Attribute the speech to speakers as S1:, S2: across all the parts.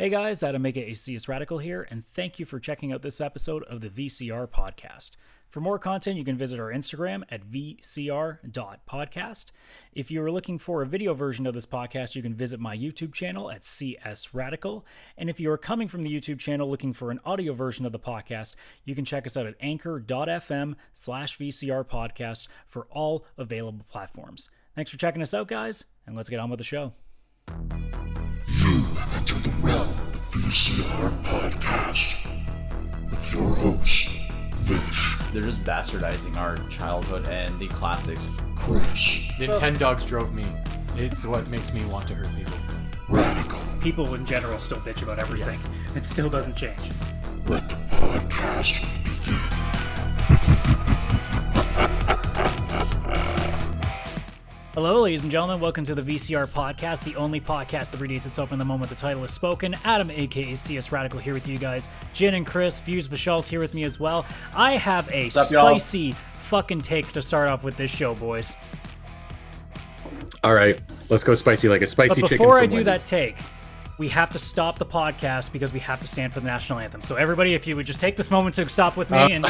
S1: Hey guys, Adam aka askcsradical here, and thank you for checking out this episode of the VCR Podcast. For more content, you can visit our Instagram at vcr.podcast. If you are looking for a video version of this podcast, you can visit my YouTube channel at csradical. And if you are coming from the YouTube channel looking for an audio version of the podcast, you can check us out at anchor.fm/VCR Podcast for all available platforms. Thanks for checking us out, guys, and let's get on with the show.
S2: You have entered the realm of the VCR Podcast with your host, Vish.
S3: They're just bastardizing our childhood and the classics.
S2: Chris.
S4: Nintendogs drove me. It's what makes me want to hurt people.
S2: Radical.
S1: People in general still bitch about everything. It still doesn't change.
S2: Let the podcast begin.
S1: Hello, ladies and gentlemen. Welcome to the VCR Podcast, the only podcast that redeems itself in the moment the title is spoken. Adam, aka CS Radical, here with you guys. Jin and Chris, Views Vishal's here with me as well. I have a spicy fucking take to start off with this show, boys.
S5: All right, let's go spicy like a spicy chicken.
S1: But before I do
S5: Wendy's.
S1: that take, we have to stop the podcast because we have to stand for the national anthem. So everybody, if you would just take this moment to stop with me and...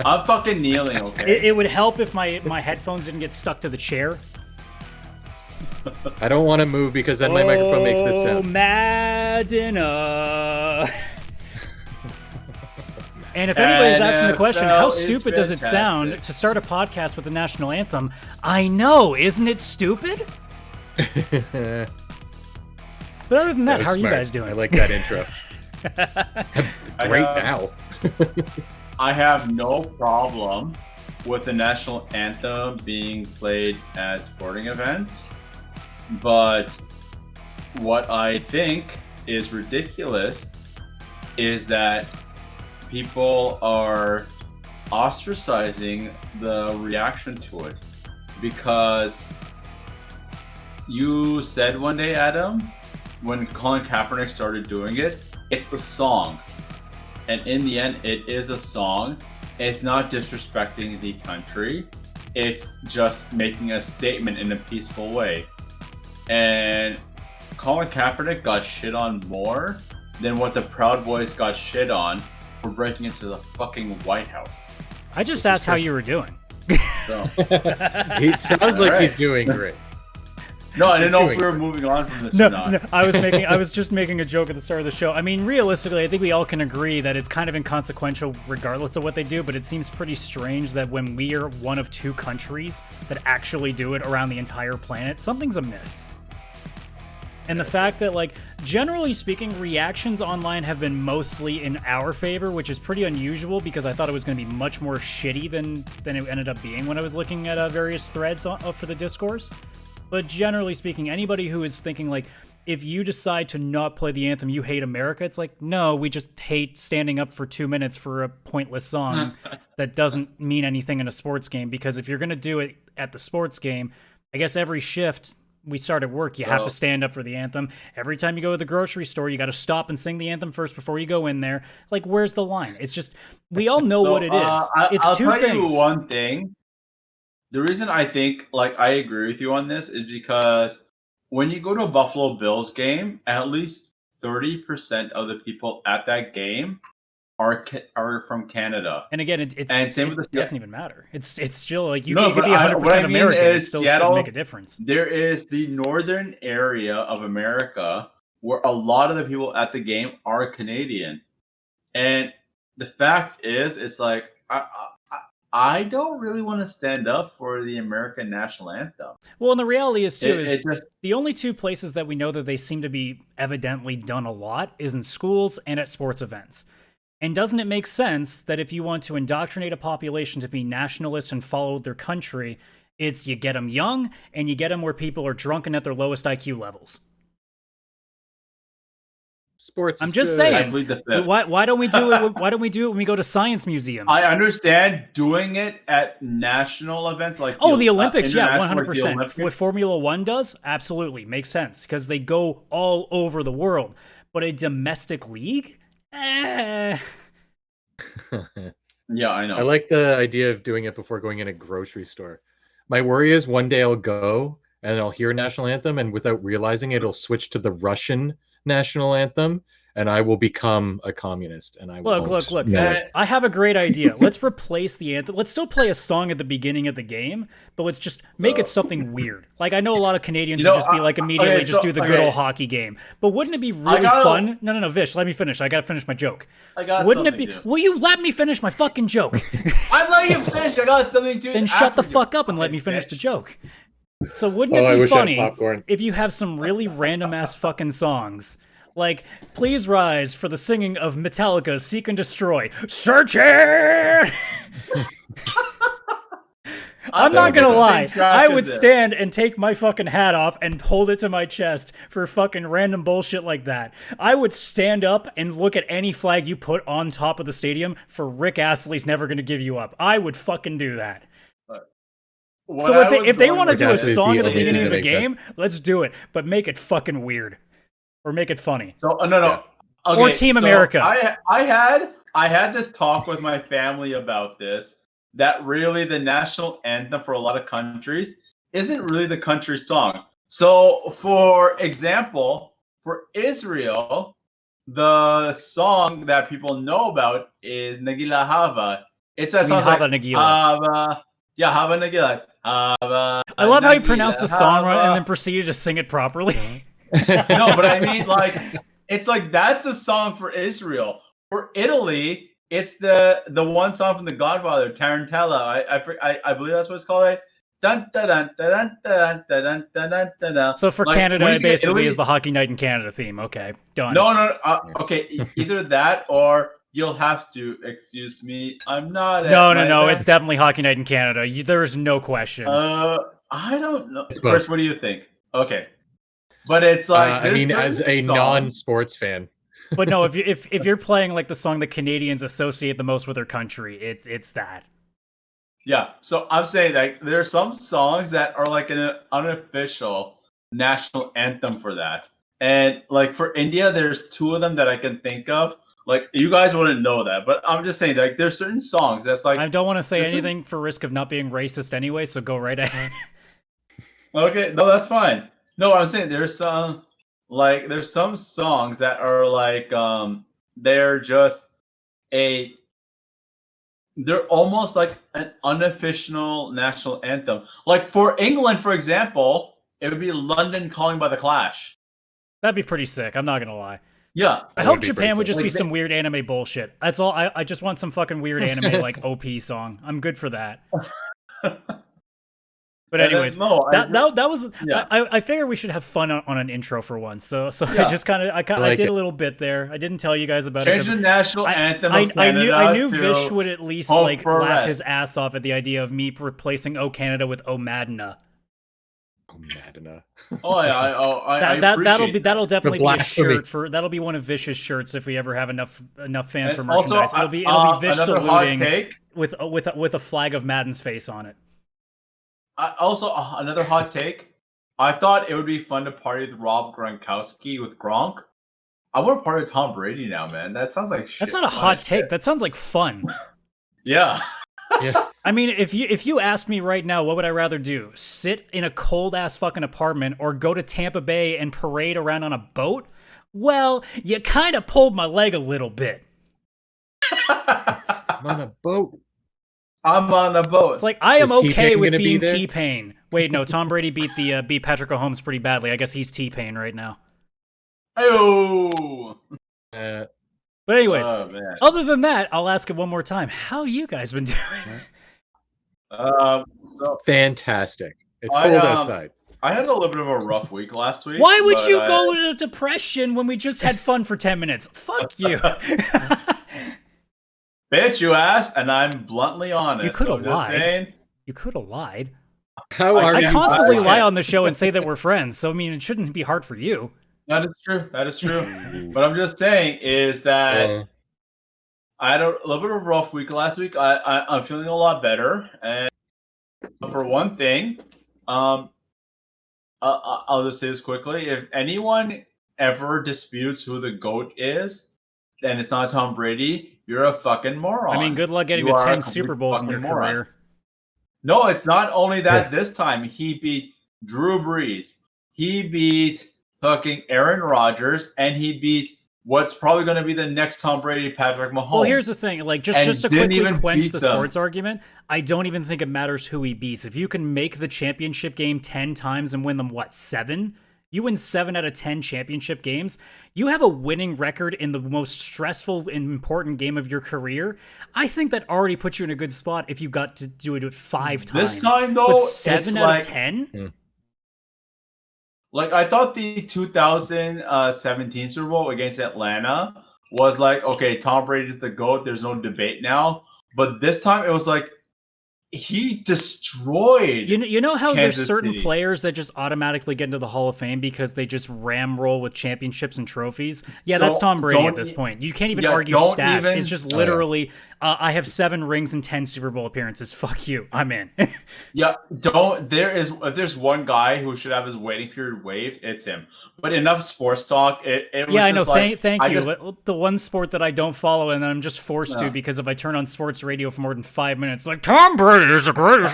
S3: I'm fucking kneeling, okay?
S1: It would help if my headphones didn't get stuck to the chair.
S5: I don't want to move because then my microphone makes this sound.
S1: Madden'a. And if anybody's asking the question, how stupid does it sound to start a podcast with the national anthem? I know, isn't it stupid? But other than that, how are you guys doing?
S5: I like that intro. Great now.
S3: I have no problem with the national anthem being played at sporting events, but what I think is ridiculous is that people are ostracizing the reaction to it, because you said one day, Adam, when Colin Kaepernick started doing it, it's a song. And in the end, it is a song. It's not disrespecting the country. It's just making a statement in a peaceful way. And Colin Kaepernick got shit on more than what the Proud Boys got shit on for breaking into the fucking White House.
S1: I just asked how you were doing.
S3: So,
S5: It sounds like he's doing great.
S3: no, I didn't know if we were moving on from this or not.
S1: No, I was just making a joke at the start of the show. I mean, realistically, I think we all can agree that it's kind of inconsequential regardless of what they do, but it seems pretty strange that when we are one of two countries that actually do it around the entire planet, something's amiss. And the fact that, like, generally speaking, reactions online have been mostly in our favor, which is pretty unusual because I thought it was going to be much more shitty than it ended up being when I was looking at various threads for the discourse. But generally speaking, anybody who is thinking, like, if you decide to not play the anthem, you hate America, it's like, no, we just hate standing up for 2 minutes for a pointless song that doesn't mean anything in a sports game. Because if you're going to do it at the sports game, I guess every shift we start at work, you have to stand up for the anthem. Every time you go to the grocery store, you got to stop and sing the anthem first before you go in there. Like, where's the line? It's just, we all know what it is.
S3: I'll
S1: two
S3: tell
S1: things.
S3: you one thing. The reason I think, like, I agree with you on this is because when you go to a Buffalo Bills game, at least 30% of the people at that game are from Canada.
S1: And again, it doesn't even matter. It's still like it could be 100% American. It still shouldn't make a difference.
S3: There is the northern area of America where a lot of the people at the game are Canadian, and the fact is, it's like I don't really want to stand up for the American national anthem.
S1: Well, and the reality is, too, the only two places that we know that they seem to be evidently done a lot is in schools and at sports events. And doesn't it make sense that if you want to indoctrinate a population to be nationalist and follow their country, it's you get them young and you get them where people are drunken at their lowest IQ levels?
S5: Sports.
S1: I'm just saying. Why don't we do it? Why don't we do it when we go to science museums?
S3: I understand doing it at national events like
S1: the Olympics. Yeah, 100%. What Formula One does, absolutely makes sense because they go all over the world. But a domestic league,
S3: Yeah, I know.
S5: I like the idea of doing it before going in a grocery store. My worry is one day I'll go and I'll hear national anthem, and without realizing it, it'll switch to the Russian national anthem, and I will become a communist. And I
S1: Look.
S5: know it.
S1: I have a great idea. Let's replace the anthem. Let's still play a song at the beginning of the game, but let's just make it something weird. Like, I know a lot of Canadians would just be like, immediately just do the good old hockey game. But wouldn't it be really fun? No, Vish, let me finish. I gotta finish my joke. Wouldn't it be?
S3: To.
S1: Will you let me finish my fucking joke?
S3: I'm letting you finish. I got something to.
S1: Then shut the fuck up and let me finish the joke. So wouldn't it be funny if you have some really random ass fucking songs? Like, please rise for the singing of Metallica's Seek and Destroy. Search it! I'm not gonna lie. I would stand and take my fucking hat off and hold it to my chest for fucking random bullshit like that. I would stand up and look at any flag you put on top of the stadium for Rick Astley's Never Gonna Give You Up. I would fucking do that. So if they want to do a song at the beginning of the game, let's do it. But make it fucking weird. Or make it funny.
S3: So no. Okay,
S1: or Team America.
S3: I had this talk with my family about this. That really the national anthem for a lot of countries isn't really the country song. So, for example, for Israel, the song that people know about is Nagila Hava. It's that song
S1: Hava
S3: like
S1: Nagila.
S3: Hava. Yeah, Hava Nagila. Hava.
S1: I love how you pronounced the song right and then proceeded to sing it properly.
S3: No, but I mean, like, it's like that's the song for Israel. For Italy, it's the one song from The Godfather, Tarantella. I believe that's what it's called. Like, dun, dun, dun, dun, dun, dun, dun, dun, dun, dun.
S1: So for
S3: like,
S1: Canada, it basically
S3: Italy,
S1: is the Hockey Night in Canada theme. Okay, done.
S3: No. Okay, either that or you'll have to excuse me. I'm not.
S1: No. It's definitely Hockey Night in Canada. There's no question.
S3: I don't know. Chris, what do you think? Okay. But it's like
S5: I mean, as a non-sports fan.
S1: But no, if you're playing like the song that Canadians associate the most with their country, it's that.
S3: Yeah. So I'm saying like there are some songs that are like an unofficial national anthem for that. And like for India, there's two of them that I can think of. Like you guys wouldn't know that, but I'm just saying like there's certain songs that's like
S1: I don't want to say anything for risk of not being racist anyway, so go right ahead.
S3: Okay, no, that's fine. No, I'm saying there's some songs that are like they're almost like an unofficial national anthem. Like for England, for example, it would be London Calling by the Clash.
S1: That'd be pretty sick, I'm not gonna lie.
S3: Yeah.
S1: I hope Japan would just be some weird anime bullshit. That's all. I just want some fucking weird anime like OP song. I'm good for that. But anyways, that was. Yeah. I figured we should have fun on an intro for once. So yeah. I did a little bit there. I didn't tell you guys about it.
S3: Change the national anthem of Canada.
S1: I knew Vish would at least like laugh his ass off at the idea of me replacing "O Canada" with "O Madden'a."
S5: Oh, Madden'a.
S1: That'll definitely be a shirt for. That'll be one of Vish's shirts if we ever have enough fans for merchandise.
S3: Also,
S1: it'll be Vish saluting with a flag of Madden's face on it.
S3: Also, another hot take. I thought it would be fun to party with Rob Gronkowski with Gronk. I want to party with Tom Brady now, man. That sounds like shit.
S1: That's not a hot take. That sounds like fun.
S3: Yeah.
S5: Yeah.
S1: I mean, if you asked me right now, what would I rather do? Sit in a cold ass fucking apartment or go to Tampa Bay and parade around on a boat? Well, you kind of pulled my leg a little bit.
S5: I'm on a boat.
S3: I'm on a boat.
S1: It's like I am okay with being T-Pain. Wait, no, Tom Brady beat Patrick Mahomes pretty badly. I guess he's T-Pain right now.
S3: Oh.
S1: But anyways, other than that, I'll ask it one more time. How you guys been doing?
S5: Fantastic. It's cold outside.
S3: I had a little bit of a rough week last week.
S1: Why would you go into depression when we just had fun for 10 minutes? Fuck you.
S3: Bitch, you asked, and I'm bluntly honest.
S1: You could have lied. You could have lied.
S5: I
S1: constantly lie on the show and say that we're friends, so I mean, it shouldn't be hard for you.
S3: That is true. But I'm just saying is that I had a little bit of a rough week last week. I'm feeling a lot better, and for one thing, I'll just say this quickly: if anyone ever disputes who the GOAT is, then it's not Tom Brady. You're a fucking moron.
S1: I mean, good luck getting to 10 Super Bowls in your career.
S3: No, it's not only that this time. He beat Drew Brees. He beat fucking Aaron Rodgers, and he beat what's probably going to be the next Tom Brady, Patrick Mahomes.
S1: Well, here's the thing. Like, just to
S3: didn't
S1: quickly
S3: even
S1: quench
S3: beat
S1: the
S3: them.
S1: sports argument, I don't even think it matters who he beats. If you can make the championship game 10 times and win them, 7? You win 7 out of 10 championship games. You have a winning record in the most stressful and important game of your career. I think that already puts you in a good spot if you got to do it 5 times.
S3: This time, though,
S1: but
S3: it's
S1: 7 out of 10?
S3: Like, I thought the 2017 Super Bowl against Atlanta was like, okay, Tom Brady's the GOAT. There's no debate now. But this time, it was like, he destroyed.
S1: You know how
S3: Kansas
S1: there's certain
S3: City.
S1: players that just automatically get into the Hall of Fame because they just ramroll with championships and trophies? Yeah, that's Tom Brady at this point. You can't even argue stats. It's just literally, I have 7 rings and 10 Super Bowl appearances. Fuck you. I'm in.
S3: Yeah, if there's one guy who should have his waiting period waived, it's him. But enough sports talk. It was
S1: Yeah, I know.
S3: just like,
S1: Thank you. The one sport that I don't follow and I'm just forced to because if I turn on sports radio for more than 5 minutes, like, Tom Brady is the greatest.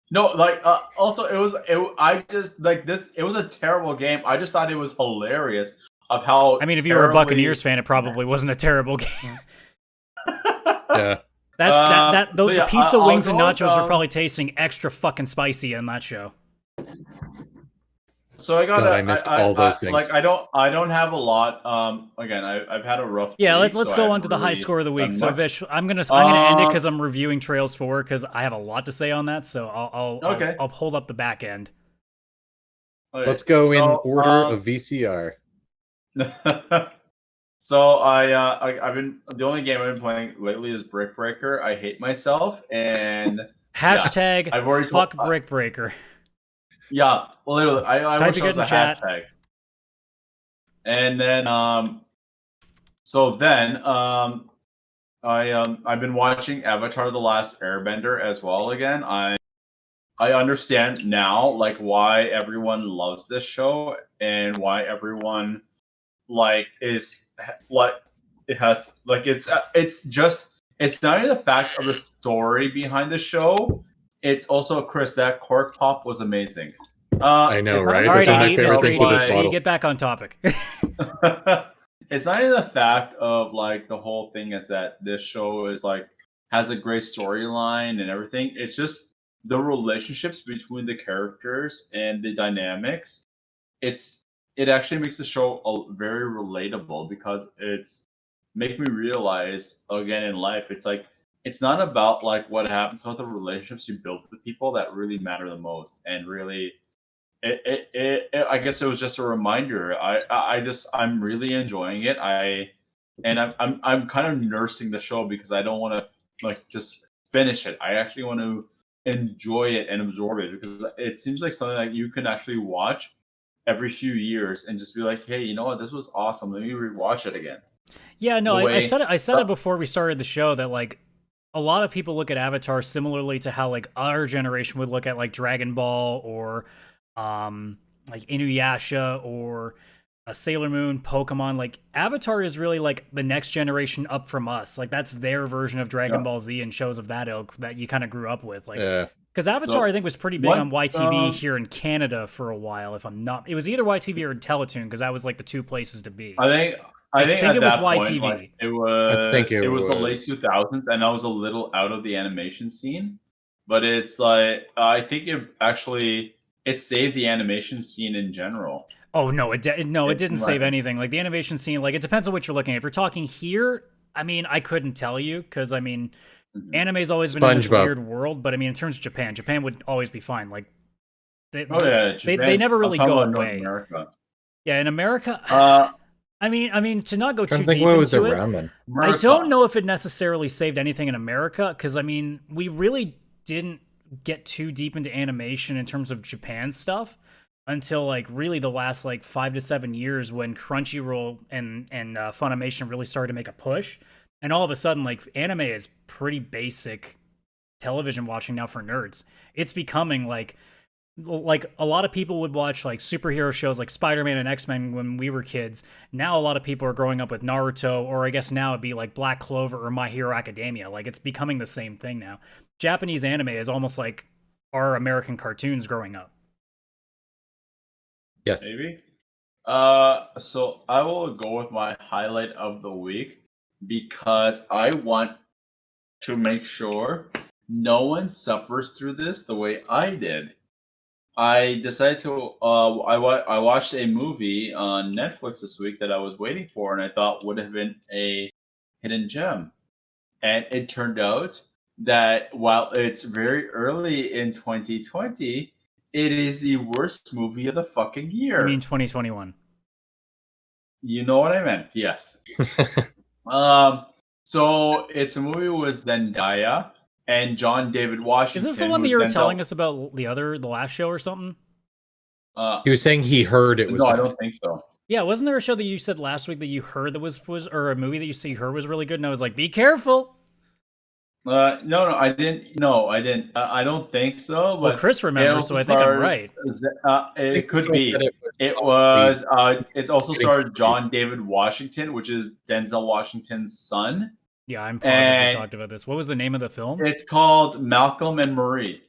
S3: No, like also it was a terrible game. I just thought it was hilarious of how.
S1: I mean, if you were a Buccaneers fan, it probably wasn't a terrible game.
S5: Yeah.
S1: The pizza, wings, and
S3: go
S1: nachos are probably tasting extra fucking spicy in that show.
S3: So I got.
S5: God, I missed all those things.
S3: Like I don't have a lot. Again, I've had a rough.
S1: Yeah,
S3: week,
S1: let's
S3: so
S1: go
S3: I
S1: on to the high
S3: really
S1: score of the week.
S3: done
S1: So
S3: much.
S1: Vish, I'm gonna end it because I'm reviewing Trails 4 because I have a lot to say on that. So I'll hold up the back end.
S3: Okay,
S5: Let's go in
S3: so,
S5: order of VCR.
S3: So I've been the only game I've been playing lately is Brick Breaker. I hate myself and
S1: Hashtag
S3: I've already
S1: fuck Brick Breaker.
S3: yeah, literally I
S1: Type
S3: wish
S1: it
S3: it was
S1: in
S3: a
S1: chat.
S3: hashtag. And then I've been watching Avatar: The Last Airbender as well again. I understand now like why everyone loves this show and why everyone like is like it has like it's not even the fact of the story behind the show. It's also Chris, that cork pop was amazing.
S5: I know,
S3: it's not
S5: right?
S1: All right,
S5: That's one of my
S1: AD,
S5: favorite
S1: Mr.
S5: things with this
S1: ADHD,
S5: bottle.
S1: get back on topic.
S3: It's not even the fact of like the whole thing is that this show is like has a great storyline and everything. It's just the relationships between the characters and the dynamics. It actually makes the show very relatable because it's make me realize again in life it's like it's not about like what happens, it's about the relationships you build with the people that really matter the most. And really I guess it was just a reminder. I'm really enjoying it. I'm kind of nursing the show because I don't want to like just finish it. I actually want to enjoy it and absorb it because it seems like something that you can actually watch every few years and just be like, hey, you know what, this was awesome. Let me rewatch it again.
S1: Yeah, no, I said it before we started the show that like a lot of people look at Avatar similarly to how like our generation would look at like Dragon Ball or like Inuyasha or Sailor Moon, Pokemon. Like Avatar is really like the next generation up from us. Like that's their version of Dragon Ball Z and shows of that ilk that you kind of grew up with. Like because Avatar I think was pretty big on YTV here in Canada for a while. If I'm not, it was either YTV or Teletoon because that was like the two places to be.
S3: I think
S1: it was
S3: that point,
S1: YTV.
S3: like, it was.
S5: I think it
S3: the
S5: was.
S3: late 2000s, and I was a little out of the animation scene. But it's like I think it saved the animation scene in general.
S1: Oh no, it didn't save anything. Like the animation scene, like it depends on what you're looking at. If you're talking here, I mean, I couldn't tell you because I mean, anime's always been in this weird world. But I mean, in terms of Japan would always be fine. Like they never really go away. Yeah, in America. I mean, to not go too deep into it, I don't know if it necessarily saved anything in America, because, I mean, we really didn't get too deep into animation in terms of Japan stuff until, like, really the last, like, 5 to 7 years when Crunchyroll and Funimation really started to make a push. And all of a sudden, like, anime is pretty basic television watching now for nerds. It's becoming, like a lot of people would watch like superhero shows like Spider-Man and X-Men when we were kids. Now a lot of people are growing up with Naruto, or I guess now it'd be like Black Clover or My Hero Academia. Like it's becoming the same thing now. Japanese anime is almost like our American cartoons growing up.
S5: Yes.
S3: Maybe. So I will go with my highlight of the week because I want to make sure no one suffers through this the way I did. I decided to. I watched a movie on Netflix this week that I was waiting for, and I thought would have been a hidden gem. And it turned out that while it's very early in 2020, it is the worst movie of the fucking year.
S1: You mean 2021?
S3: You know what I meant? Yes. So it's a movie with Zendaya and John David Washington.
S1: Is this the one that you were telling us about the last show or something?
S5: He was saying he heard it was.
S3: No,
S5: bad.
S3: I don't think so.
S1: Yeah, wasn't there a show that you said last week that you heard that was or a movie that you said you heard was really good, and I was like, be careful.
S3: No, I didn't. No, I didn't. I don't think so. But
S1: Well, Chris remembers, so I think I'm right.
S3: It could be. It was. It's also starred John David Washington, which is Denzel Washington's son.
S1: Yeah, I'm positive we talked about this. What was the name of the film?
S3: It's called Malcolm and Marie.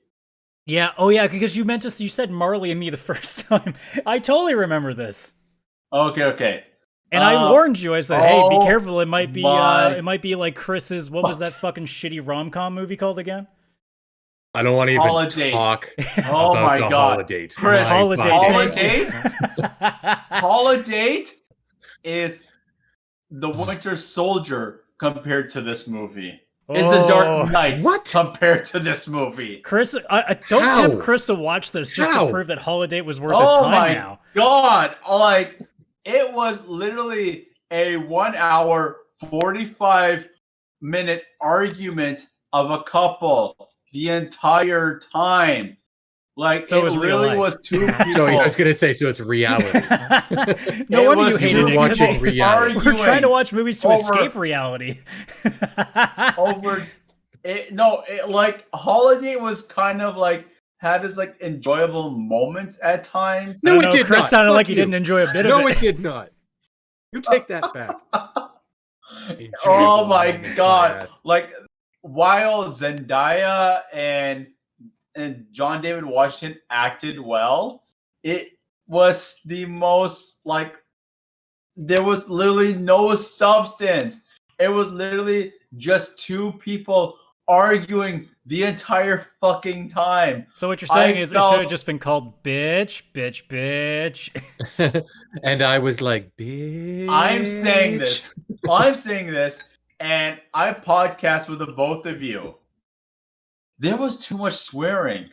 S1: Yeah. Oh, yeah. Because you said Marley and Me the first time. I totally remember this.
S3: Okay.
S1: And I warned you. I said, "Hey, be careful. It might be.
S3: my-
S1: It might be like Chris's. What was that fucking shitty rom-com movie called again?
S5: I don't want to even
S3: Holiday.
S5: talk
S3: Oh
S5: about
S3: my
S5: the
S3: God.
S5: holiday.
S3: Chris,
S1: Holiday.
S3: Holiday is the Winter Soldier compared to this movie. Is the Dark Knight compared to this movie?
S1: Chris, don't
S5: How?
S1: tempt Chris to watch this just
S5: How?
S1: to prove that Holiday was worth his time now.
S3: God! Like, it was literally a 1 hour, 45-minute argument of a couple the entire time. Like,
S1: So it
S3: it
S1: was real
S3: really
S1: life.
S3: was two people.
S5: So I was going to say, so it's reality.
S1: No
S3: It
S1: wonder you
S3: was
S1: hated
S3: you
S1: it. 'cause
S5: watching reality.
S1: We're trying to watch movies to
S3: over-
S1: escape reality.
S3: Like, Holiday was kind of like had his like enjoyable moments at times.
S5: No,
S1: I don't
S5: it
S1: know,
S5: did
S1: Chris
S5: not.
S1: sounded
S5: Fuck
S1: like he
S5: you.
S1: didn't enjoy a bit
S5: No,
S1: of it.
S5: it did not. You take that back.
S3: Oh my
S5: Enjoyable
S3: God!
S5: moments, my ass.
S3: Like, while Zendaya and John David Washington acted well, it was the most like there was literally no substance. It was literally just two people arguing the entire fucking time.
S1: So what you're saying
S3: I
S1: is it
S3: felt-
S1: should have just been called bitch, bitch, bitch.
S5: And I was like, bitch.
S3: I'm saying this, and I podcast with the both of you. There was too much swearing.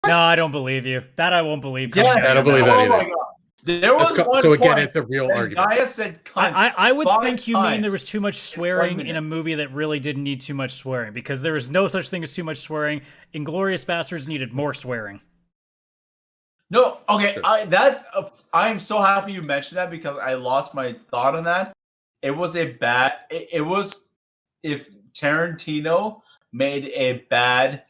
S1: No, I don't believe you. That I won't believe.
S3: Yeah,
S1: coming out
S5: I don't
S1: of your
S5: believe
S1: mouth.
S5: that
S3: oh
S5: either.
S3: my God. There was one
S5: So again,
S3: point
S5: it's a real
S3: that
S5: argument.
S3: Gaia said cunt.
S1: I would
S3: 5
S1: think you mean
S3: times.
S1: there was too much swearing
S3: minute.
S1: in a movie that really didn't need too much swearing, because there is no such thing as too much swearing. Inglourious Bastards needed more swearing.
S3: No, okay.
S5: Sure.
S3: I'm so happy you mentioned that because I lost my thought on that. It was a bad. It was if Tarantino made a bad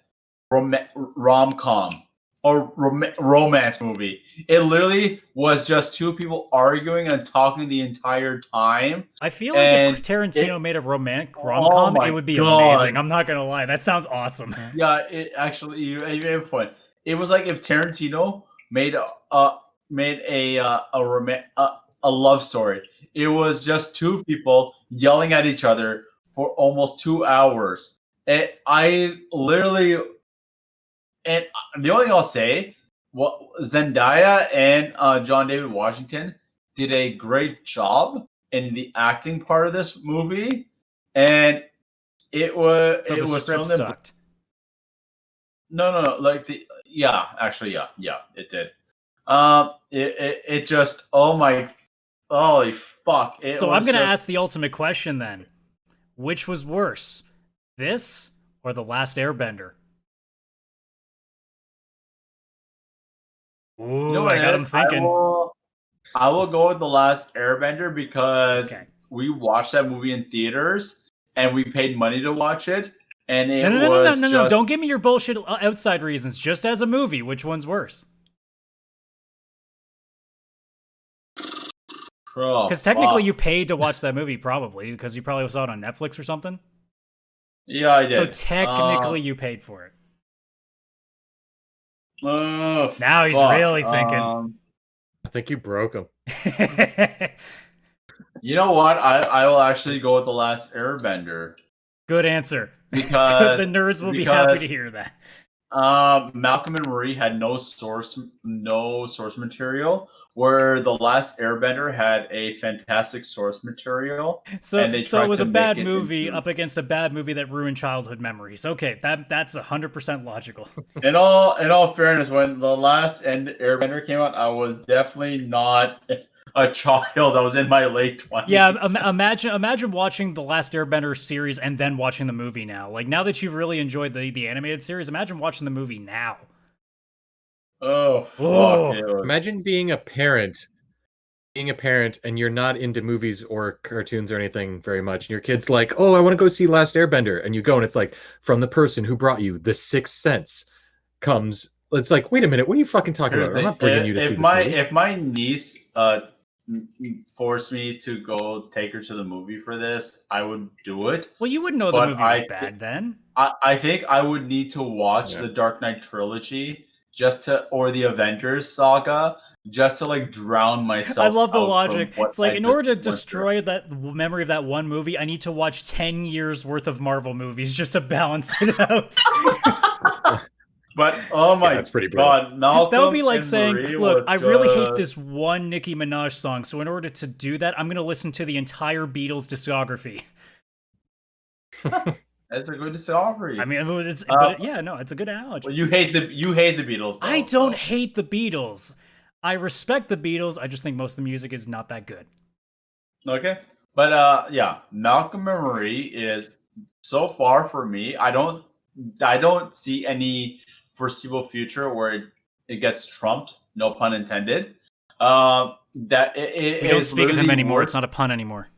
S3: rom-com or romance movie. It literally was just two people arguing and talking the entire time.
S1: I feel like if
S3: And
S1: Tarantino made a rom-com,
S3: Oh my
S1: it would be
S3: God.
S1: amazing. I'm not gonna lie, that sounds awesome.
S3: Yeah, it actually you have a point. It was like if Tarantino made a love story. It was just two people yelling at each other for almost 2 hours. And I literally, and the only thing I'll say, Zendaya and John David Washington did a great job in the acting part of this movie, and it was
S1: So the script
S3: filmed in-
S1: sucked.
S3: No, like actually, it did. It just, holy fuck.
S1: So I'm gonna ask the ultimate question then: which was worse, this or the Last Airbender? Ooh,
S3: You know what
S1: I
S3: it
S1: got
S3: is?
S1: him thinking.
S3: I will go with the Last Airbender because
S1: Okay.
S3: we watched that movie in theaters and we paid money to watch it, and it
S1: No,
S3: was
S1: no!
S3: just
S1: Don't give me your bullshit outside reasons. Just as a movie, which one's worse? Because technically, you paid to watch that movie, probably because you probably saw it on Netflix or something.
S3: Yeah, I did.
S1: So technically, you paid for it.
S3: Oh,
S1: Now he's
S3: fuck.
S1: really thinking.
S5: I think you broke him.
S3: You know what? I will actually go with The Last Airbender.
S1: Good answer.
S3: Because
S1: the nerds will be happy to hear that.
S3: Malcolm and Marie had no source material, where The Last Airbender had a fantastic source material.
S1: So it was a bad movie up against a bad movie that ruined childhood memories. Okay, that's 100% logical.
S3: In all fairness, when The Last Airbender came out, I was definitely not a child. I was in my late 20s.
S1: Yeah, imagine watching the Last Airbender series and then watching the movie now. Like, now that you've really enjoyed the animated series, imagine watching the movie now.
S3: Oh, fuck.
S5: Imagine being a parent and you're not into movies or cartoons or anything very much, and your kid's like, oh, I want to go see Last Airbender, and you go and it's like, from the person who brought you The Sixth Sense comes. It's like, wait a minute, what are you fucking talking about? I'm not bringing you to see this movie.
S3: If my niece forced me to go take her to the movie for this, I would do it.
S1: Well, you wouldn't know the movie was bad then.
S3: I think I would need to watch the Dark Knight trilogy or the Avengers saga just to like drown myself.
S1: I love the logic. It's like, in order to destroy that memory of that one movie, I need to watch 10 years worth of Marvel movies just to balance it out.
S3: But oh my
S5: that's pretty
S3: god, Malcolm,
S1: that would be like saying,
S3: Marie,
S1: look, I really hate this one Nicki Minaj song, so in order to do that, I'm going to listen to the entire Beatles discography.
S3: That's a good discovery.
S1: I mean, it's a good analogy.
S3: Well, you hate the Beatles. Though,
S1: I don't hate the Beatles. I respect the Beatles. I just think most of the music is not that good.
S3: Okay, but Malcolm and Marie is so far for me. I don't see any foreseeable future where it gets trumped. No pun intended. That
S1: we don't speak of him anymore. It's not a pun anymore.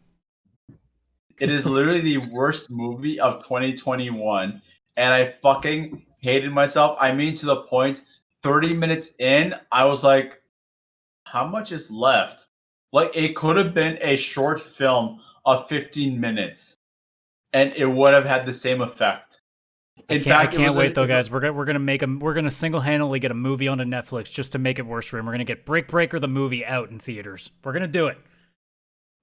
S3: It is literally the worst movie of 2021, and I fucking hated myself. I mean, to the point, 30 minutes in, I was like, how much is left? Like, it could have been a short film of 15 minutes, and it would have had the same effect.
S1: I can't wait though, guys. We're gonna single-handedly get a movie onto Netflix just to make it worse for him. We're gonna get Brick Breaker the movie out in theaters. We're gonna do it.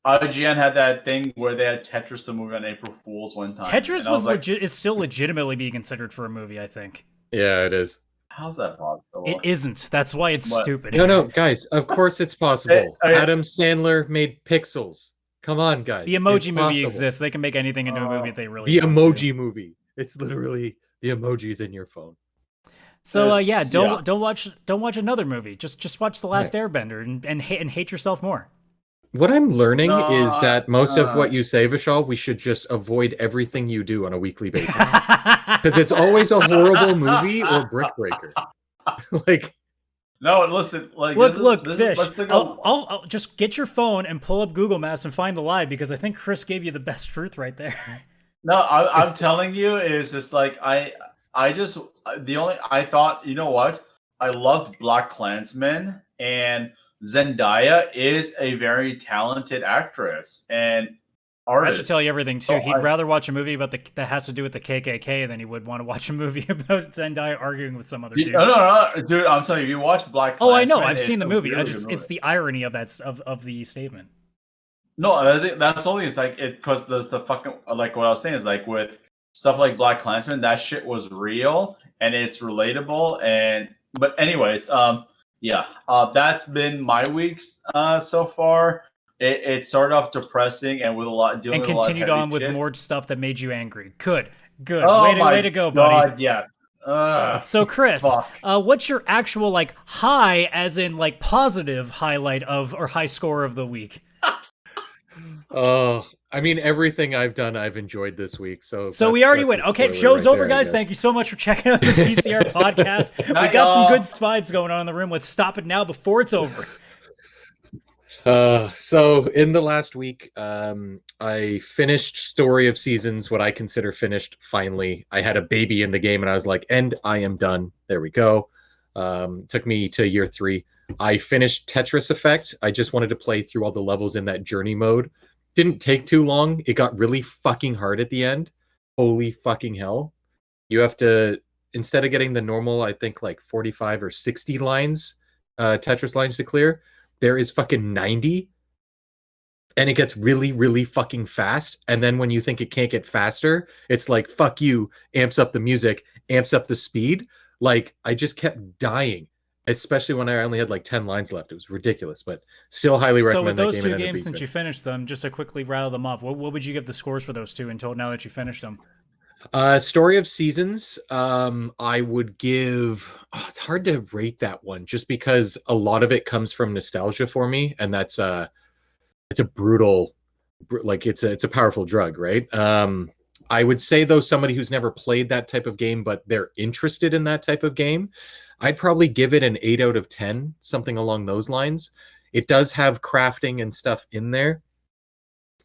S3: IGN had that thing where they had Tetris the movie on April Fool's one time.
S1: Tetris is still legitimately being considered for a movie, I think.
S5: Yeah, it is.
S3: How's that possible?
S1: It isn't. That's why it's stupid.
S5: No, guys. Of course it's possible. Adam Sandler made Pixels. Come on, guys.
S1: The Emoji Movie exists. They can make anything into a movie if they really
S5: want to. The Emoji Movie. It's literally the emojis in your phone.
S1: So don't watch another movie. Just watch The Last Airbender and hate yourself more.
S5: What I'm learning is that most of what you say, Vishal, we should just avoid everything you do on a weekly basis. Because it's always a horrible movie or Brick Breaker.
S3: No, listen.
S1: Look, Vish. I'll just get your phone and pull up Google Maps and find the lie, because I think Chris gave you the best truth right there.
S3: No, I'm telling you, is just like I thought, you know what? I loved BlacKkKlansman, and Zendaya is a very talented actress and artist.
S1: That should tell you everything too. He'd rather watch a movie about that has to do with the KKK than he would want to watch a movie about Zendaya arguing with some other dude.
S3: No, dude, I'm telling you, you watch BlacKkKlansman.
S1: Oh, I know, I've seen the movie. It's the irony of that of the statement.
S3: No, that's only because there's the fucking, like what I was saying is like with stuff like BlacKkKlansman, that shit was real and it's relatable. But anyways, that's been my weeks so far. It started off depressing and with a lot dealing with a lot of
S1: continued on with
S3: shit.
S1: More stuff that made you angry. Good.
S3: Oh,
S1: way to go, buddy.
S3: God, yes.
S1: So Chris, what's your actual high, as in positive highlight of or high score of the week?
S5: Oh, I mean, everything I've done, I've enjoyed this week. So
S1: we already win. Okay, show's over, guys. Thank you so much for checking out the VCR podcast. We got some good vibes going on in the room. Let's stop it now before it's over.
S5: So in the last week, I finished Story of Seasons, what I consider finished finally. I had a baby in the game and I was like, and I am done. There we go. Took me to year 3. I finished Tetris Effect. I just wanted to play through all the levels in that journey mode. Didn't take too long. It got really fucking hard at the end. Holy fucking hell. You have to, instead of getting the normal, I think like 45 or 60 lines, Tetris lines to clear, there is fucking 90. And it gets really, really fucking fast. And then when you think it can't get faster, it's like, fuck you, amps up the music, amps up the speed. Like, I just kept dying, especially when I only had like 10 lines left. It was ridiculous, but still highly recommend
S1: So with
S5: that
S1: those
S5: game.
S1: two games, since you finished them, just to quickly rattle them off, what would you give the scores for those two until now that you finished them?
S5: Story of Seasons, I would give... it's hard to rate that one just because a lot of it comes from nostalgia for me, and that's... it's a brutal, like it's a powerful drug, right? I would say though, somebody who's never played that type of game, but they're interested in that type of game, I'd probably give it an 8 out of 10, something along those lines. It does have crafting and stuff in there,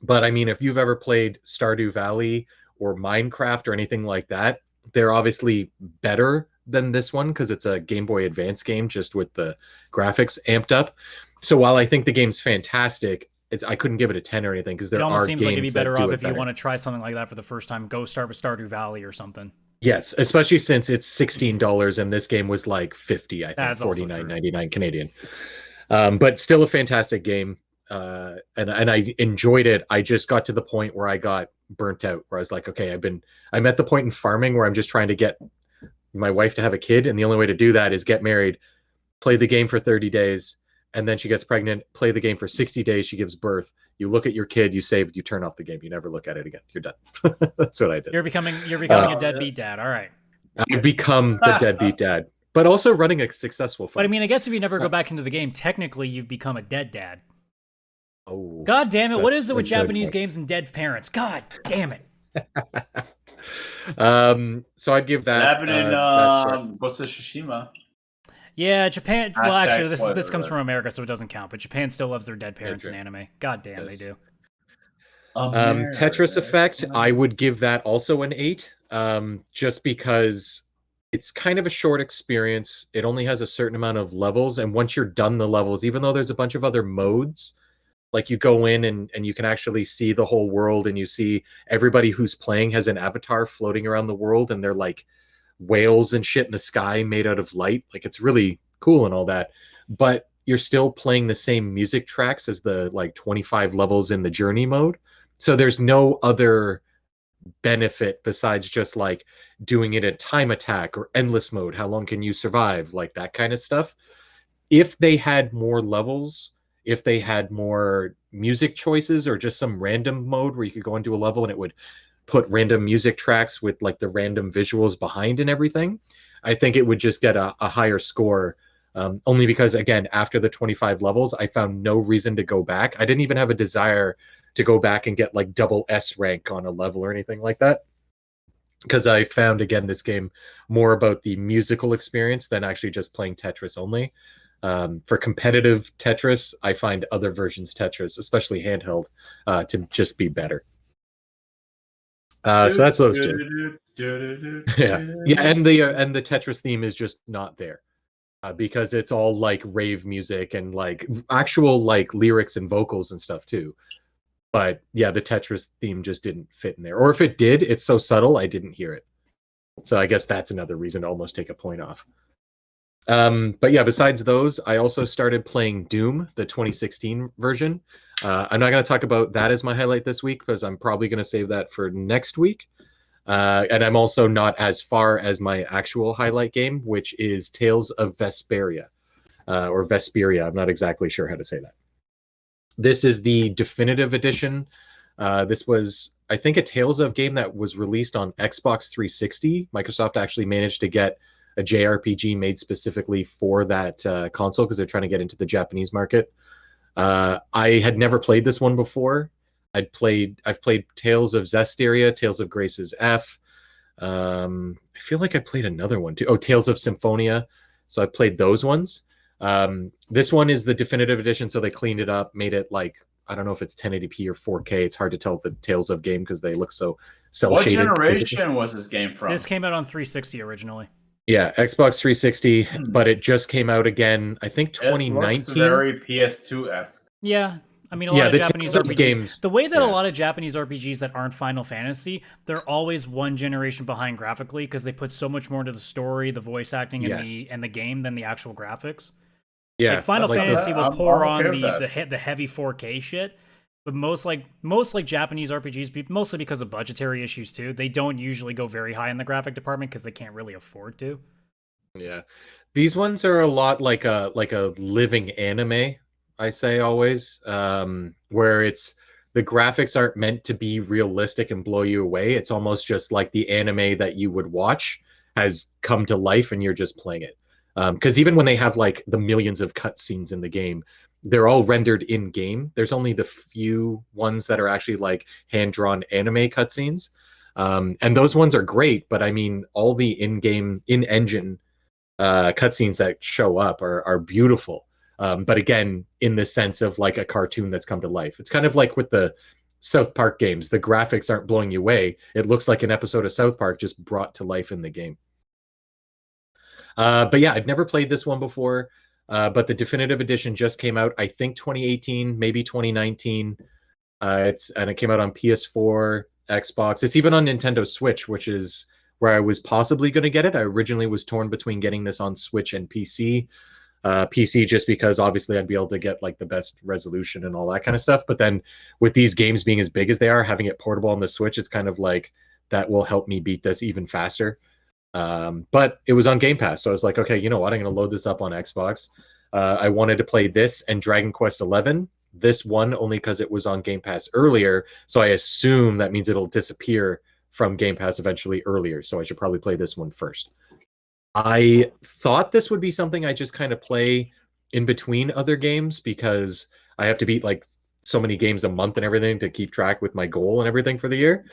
S5: but I mean, if you've ever played Stardew Valley or Minecraft or anything like that, they're obviously better than this one because it's a Game Boy Advance game, just with the graphics amped up. So while I think the game's fantastic, I couldn't give it a 10 or anything because there are games that do it better.
S1: It almost seems like it'd be better off if you want to try something like that for the first time. Go start with Stardew Valley or something.
S5: Yes, especially since it's $16 and this game was like 50, I think,
S1: That's
S5: $49.99 Canadian. But still a fantastic game, and I enjoyed it. I just got to the point where I got burnt out, where I was like, okay, I'm at the point in farming where I'm just trying to get my wife to have a kid, and the only way to do that is get married, play the game for 30 days, and then she gets pregnant, play the game for 60 days, she gives birth, you look at your kid, you save, you turn off the game, you never look at it again, you're done. That's what I did.
S1: You're becoming a deadbeat dad. All right.
S5: I've become the deadbeat dad, but also running a successful farm.
S1: But I mean, I guess if you never go back into the game, technically you've become a dead dad.
S5: Oh,
S1: God damn it. What
S5: that's
S1: is it with
S5: a good
S1: Japanese
S5: one.
S1: games and dead parents? God damn it.
S5: So I'd give that.
S3: happened in Ghost of Tsushima.
S1: Yeah, Japan. Well,
S3: Hashtag
S1: actually, this
S3: spoiler
S1: comes
S3: alert.
S1: from America, so it doesn't count. But Japan still loves their dead parents in
S5: true.
S1: anime. God damn,
S5: Yes.
S1: they do.
S5: Tetris Effect, I would give that also an 8, just because it's kind of a short experience. It only has a certain amount of levels, and once you're done the levels, even though there's a bunch of other modes, like you go in and you can actually see the whole world, and you see everybody who's playing has an avatar floating around the world, and they're like whales and shit in the sky made out of light. Like, it's really cool and all that, but you're still playing the same music tracks as the like 25 levels in the journey mode. So there's no other benefit besides just like doing it at time attack or endless mode. How long can you survive? Like that kind of stuff. If they had more levels, if they had more music choices, or just some random mode where you could go into a level and it would put random music tracks with like the random visuals behind and everything, I think it would just get a higher score. Only because, again, after the 25 levels, I found no reason to go back. I didn't even have a desire to go back and get like double S rank on a level or anything like that, because I found, again, this game more about the musical experience than actually just playing Tetris only. For competitive Tetris, I find other versions Tetris, especially handheld, to just be better. So that's those two. Yeah, and the Tetris theme is just not there. Because it's all like rave music and like actual like lyrics and vocals and stuff too. But yeah, the Tetris theme just didn't fit in there. Or if it did, it's so subtle, I didn't hear it. So I guess that's another reason to almost take a point off. But yeah, besides those, I also started playing Doom, the 2016 version. I'm not going to talk about that as my highlight this week because I'm probably going to save that for next week. And I'm also not as far as my actual highlight game, which is Tales of Vesperia, or Vesperia. I'm not exactly sure how to say that. This is the definitive edition. This was, I think, a Tales of game that was released on Xbox 360. Microsoft actually managed to get a JRPG made specifically for that console because they're trying to get into the Japanese market. I had never played this one before. I've played Tales of Zestiria, Tales of Grace's F. I feel like I played another one too. Oh, Tales of Symphonia. So I've played those ones. This one is the definitive edition, so they cleaned it up, made it like, I don't know if it's 1080p or 4K. It's hard to tell the Tales of game because they look so cel-shaded.
S3: What generation was this game from?
S1: This came out on 360 originally.
S5: Yeah, Xbox 360, but it just came out again, I think 2019.
S3: It looks very PS2-esque.
S1: Yeah. I mean, a lot of Japanese
S5: Tales of
S1: RPGs.
S5: games.
S1: The way that
S5: Yeah.
S1: a lot of Japanese RPGs that aren't Final Fantasy, they're always one generation behind graphically because they put so much more into the story, the voice acting,
S5: Yes.
S1: and the game than the actual graphics.
S5: Yeah,
S1: Like Final
S5: like
S1: Fantasy will
S3: I'm
S1: pour
S3: okay
S1: on
S3: with
S1: the heavy 4K shit, but most Japanese RPGs, mostly because of budgetary issues too, they don't usually go very high in the graphic department because they can't really afford to.
S5: Yeah, these ones are a lot like a living anime. I say always, where it's the graphics aren't meant to be realistic and blow you away. It's almost just like the anime that you would watch has come to life, and you're just playing it. Because even when they have like the millions of cutscenes in the game, they're all rendered in game. There's only the few ones that are actually like hand drawn anime cutscenes, and those ones are great. But I mean, all the in engine cutscenes that show up are beautiful. But again, in the sense of like a cartoon that's come to life. It's kind of like with the South Park games. The graphics aren't blowing you away. It looks like an episode of South Park just brought to life in the game. But yeah, I've never played this one before. But the definitive edition just came out, I think 2018, maybe 2019. It came out on PS4, Xbox. It's even on Nintendo Switch, which is where I was possibly going to get it. I originally was torn between getting this on Switch and PC. PC just because obviously I'd be able to get like the best resolution and all that kind of stuff. But then with these games being as big as they are, having it portable on the Switch, it's kind of like that will help me beat this even faster. But it was on Game Pass, so I was like, okay, you know what? I'm going to load this up on Xbox. I wanted to play this and Dragon Quest XI. This one only because it was on Game Pass earlier, so I assume that means it'll disappear from Game Pass eventually earlier. So I should probably play this one first. I thought this would be something I just kind of play in between other games because I have to beat like so many games a month and everything to keep track with my goal and everything for the year.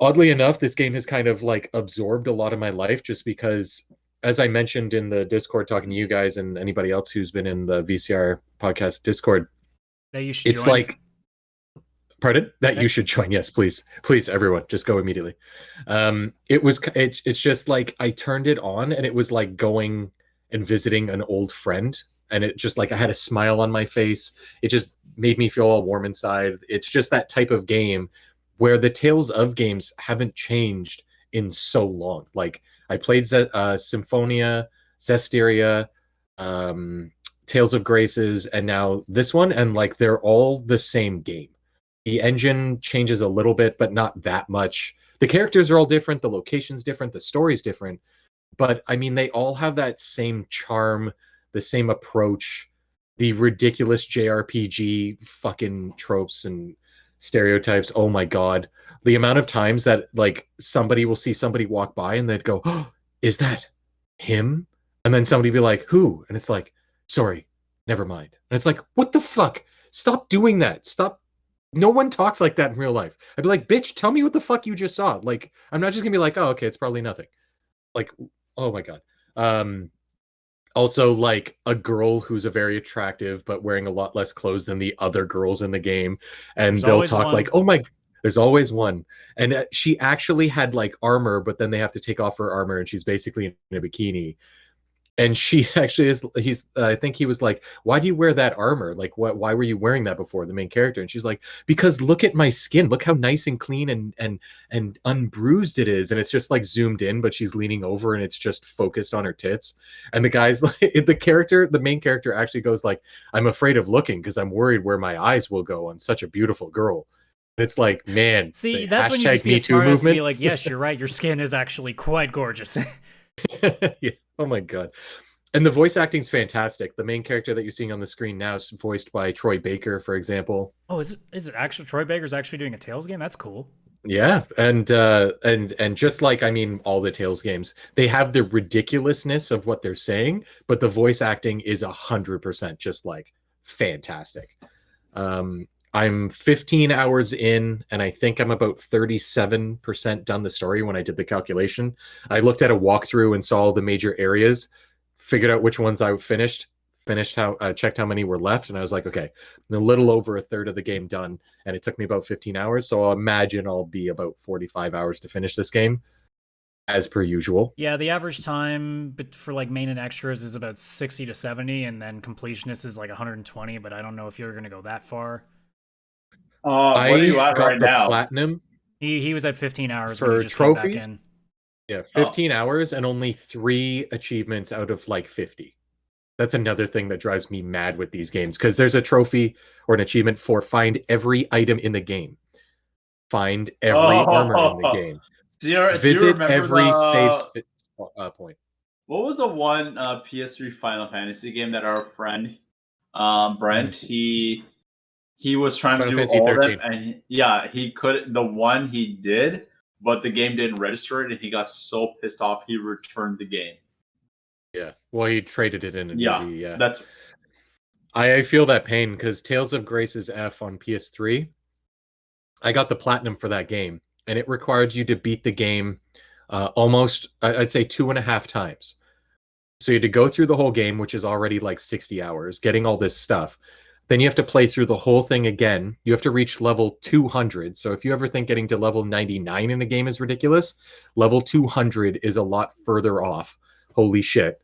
S5: Oddly enough, this game has kind of like absorbed a lot of my life just because, as I mentioned in the Discord talking to you guys and anybody else who's been in the VCR podcast Discord,
S1: That you should
S5: it's
S1: join.
S5: like, pardon? That you should join. Yes, please. Please, everyone, just go immediately. It's just like I turned it on and it was like going and visiting an old friend. And it just like I had a smile on my face. It just made me feel all warm inside. It's just that type of game where the Tales of games haven't changed in so long. Like I played Symphonia, Vesperia, Tales of Graces, and now this one, and like they're all the same game. The engine changes a little bit, but not that much. The characters are all different, the location's different, the story's different. But I mean, they all have that same charm, the same approach, the ridiculous JRPG fucking tropes and stereotypes. Oh my god. The amount of times that like somebody will see somebody walk by and they'd go, oh, is that him? And then somebody be like, who? And it's like, sorry, never mind. And it's like, what the fuck? Stop doing that. Stop. No one talks like that in real life. I'd be like, bitch, tell me what the fuck you just saw. Like, I'm not just gonna be like, oh, okay, it's probably nothing. Like, oh my god. Also, like a girl who's a very attractive but wearing a lot less clothes than the other girls in the game, and they'll talk like, "Oh my." There's always one, and she actually had like armor, but then they have to take off her armor, and she's basically in a bikini. And she actually is. I think he was like, "Why do you wear that armor? Like, what? Why were you wearing that before?" The main character, and she's like, "Because look at my skin. Look how nice and clean and unbruised it is." And it's just like zoomed in, but she's leaning over, and it's just focused on her tits. And the guy's like, the main character actually goes like, "I'm afraid of looking because I'm worried where my eyes will go on such a beautiful girl." And it's like, man,
S1: see, that's when you just be smart enough to be like, "Yes, you're right. Your skin is actually quite gorgeous."
S5: Yeah. Oh my god. And the voice acting's fantastic. The main character that you're seeing on the screen now is voiced by Troy Baker, for example.
S1: Oh, is it actually Troy Baker's actually doing a Tales game? That's cool.
S5: Yeah, and just like I mean all the Tales games, they have the ridiculousness of what they're saying, but the voice acting is 100% just like fantastic. I'm 15 hours in, and I think I'm about 37% done the story when I did the calculation. I looked at a walkthrough and saw all the major areas, figured out which ones I finished checked how many were left, and I was like, okay, I'm a little over a third of the game done, and it took me about 15 hours, so I'll imagine I'll be about 45 hours to finish this game. as per usual.
S1: Yeah, the average time for like main and extras is about 60 to 70, and then completionist is like 120, but I don't know if you're going to go that far.
S3: What are you at
S5: got
S3: right
S5: the
S3: now?
S5: platinum
S1: He was at 15 hours
S5: for
S1: when he just
S5: trophies.
S1: came back in.
S5: Yeah, 15 hours and only 3 achievements out of like 50. That's another thing that drives me mad with these games, because there's a trophy or an achievement for find every item in the game. Find every armor in the game. Visit every save point.
S3: What was the one PS3 Final Fantasy game that our friend Brent he was trying
S5: Final
S3: to do
S5: Fantasy
S3: all
S5: 13.
S3: of them, and he could. The one he did, but the game didn't register it, and he got so pissed off he returned the game.
S5: Yeah, well, he traded it in a movie. Yeah,
S3: that's.
S5: I feel that pain, because Tales of Grace's F on PS3, I got the platinum for that game, and it required you to beat the game almost, I'd say, 2.5 times. So you had to go through the whole game, which is already like 60 hours, getting all this stuff. Then you have to play through the whole thing again. You have to reach level 200. So if you ever think getting to level 99 in a game is ridiculous, level 200 is a lot further off. Holy shit.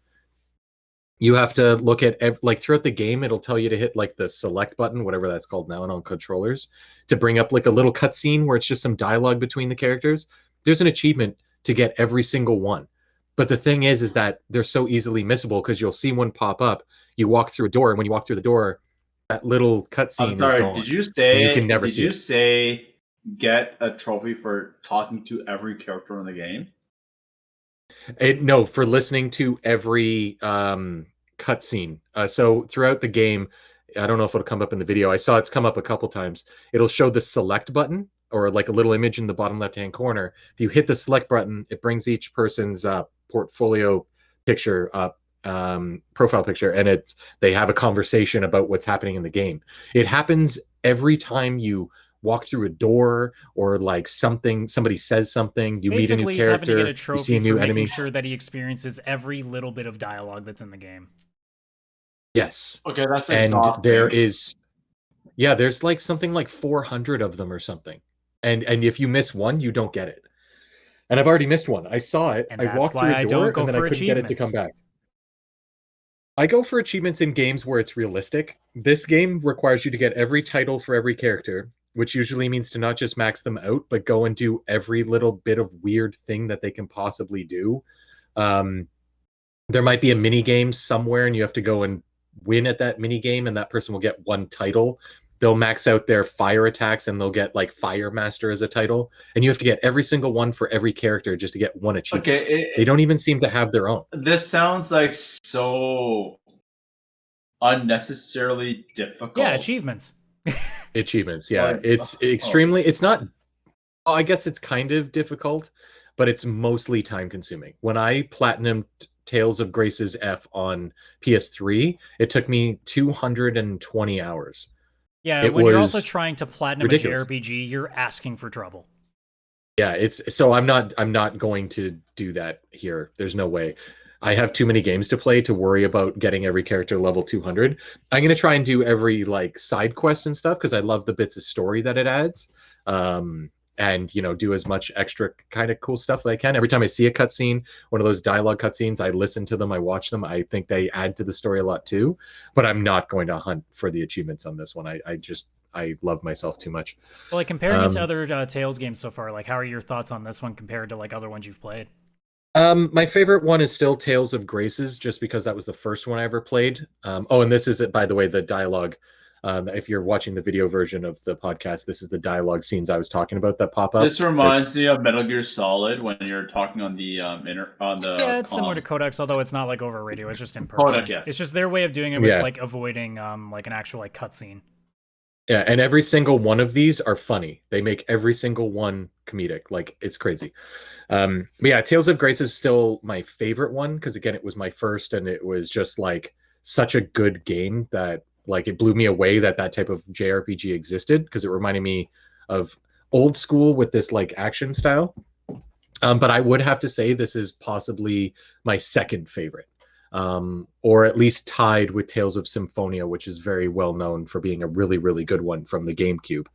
S5: You have to look at, like, throughout the game, it'll tell you to hit like the select button, whatever that's called now and on controllers, to bring up like a little cutscene where it's just some dialogue between the characters. There's an achievement to get every single one. But the thing is that they're so easily missable, because you'll see one pop up, you walk through a door, and when you walk through the door, that little cutscene is gone.
S3: Did you say?
S5: You can never
S3: did
S5: see
S3: you
S5: it.
S3: say get a trophy for talking to every character in the game?
S5: No, for listening to every cutscene. So throughout the game, I don't know if it'll come up in the video. I saw it's come up a couple times. It'll show the select button, or like a little image in the bottom left-hand corner. If you hit the select button, it brings each person's portfolio picture up, profile picture, and they have a conversation about what's happening in the game. It happens every time you walk through a door, or like somebody says something, you
S1: Basically,
S5: meet a new
S1: he's having to
S5: character,
S1: get a trophy
S5: you see a new
S1: for
S5: enemy.
S1: making sure that he experiences every little bit of dialogue that's in the game.
S5: Yes.
S3: Okay, that's
S5: And
S3: exhausting.
S5: there's like something like 400 of them or something. And if you miss one, you don't get it. And I've already missed one. I saw it.
S1: And
S5: I
S1: that's
S5: walked
S1: why
S5: through a
S1: I
S5: door,
S1: don't go
S5: and then
S1: for
S5: I couldn't get it to come
S1: achievements.
S5: back. I go for achievements in games where it's realistic. This game requires you to get every title for every character, which usually means to not just max them out, but go and do every little bit of weird thing that they can possibly do. There might be a mini game somewhere, and you have to go and win at that mini game, and that person will get one title. They'll max out their fire attacks, and they'll get like Fire Master as a title, and you have to get every single one for every character just to get one achievement.
S3: Okay,
S5: they don't even seem to have their own.
S3: This sounds like so unnecessarily difficult.
S1: Yeah, achievements.
S5: Achievements, yeah.
S3: Like,
S5: It's extremely, it's not, I guess it's kind of difficult, but it's mostly time consuming. When I platinumed Tales of Grace's F on PS3, it took me 220 hours.
S1: Yeah,
S5: It
S1: when you're
S5: was
S1: also trying to platinum
S5: ridiculous.
S1: a JRPG, you're asking for trouble.
S5: Yeah, it's so I'm not going to do that here. There's no way. I have too many games to play to worry about getting every character level 200. I'm going to try and do every like side quest and stuff, because I love the bits of story that it adds. And, you know, do as much extra kind of cool stuff that I can. Every time I see a cutscene, one of those dialogue cutscenes, I listen to them, I watch them. I think they add to the story a lot too, but I'm not going to hunt for the achievements on this one. I love myself too much.
S1: Well, like comparing it to other Tales games so far, like how are your thoughts on this one compared to like other ones you've played?
S5: My favorite one is still Tales of Graces, just because that was the first one I ever played. And this is it, by the way, the dialogue. If you're watching the video version of the podcast, this is the dialogue scenes I was talking about that pop up.
S3: This reminds me of Metal Gear Solid when you're talking on the
S1: Yeah, it's similar to Codex, although it's not like over radio. It's just in person.
S3: Codec, yes.
S1: It's just their way of doing it with like avoiding like an actual like cutscene.
S5: Yeah, and every single one of these are funny. They make every single one comedic. Like, it's crazy. But yeah, Tales of Grace is still my favorite one, because again, it was my first, and it was just like such a good game that like it blew me away that type of JRPG existed, because it reminded me of old school with this like action style. But I would have to say this is possibly my second favorite, or at least tied with Tales of Symphonia, which is very well known for being a really, really good one from the GameCube.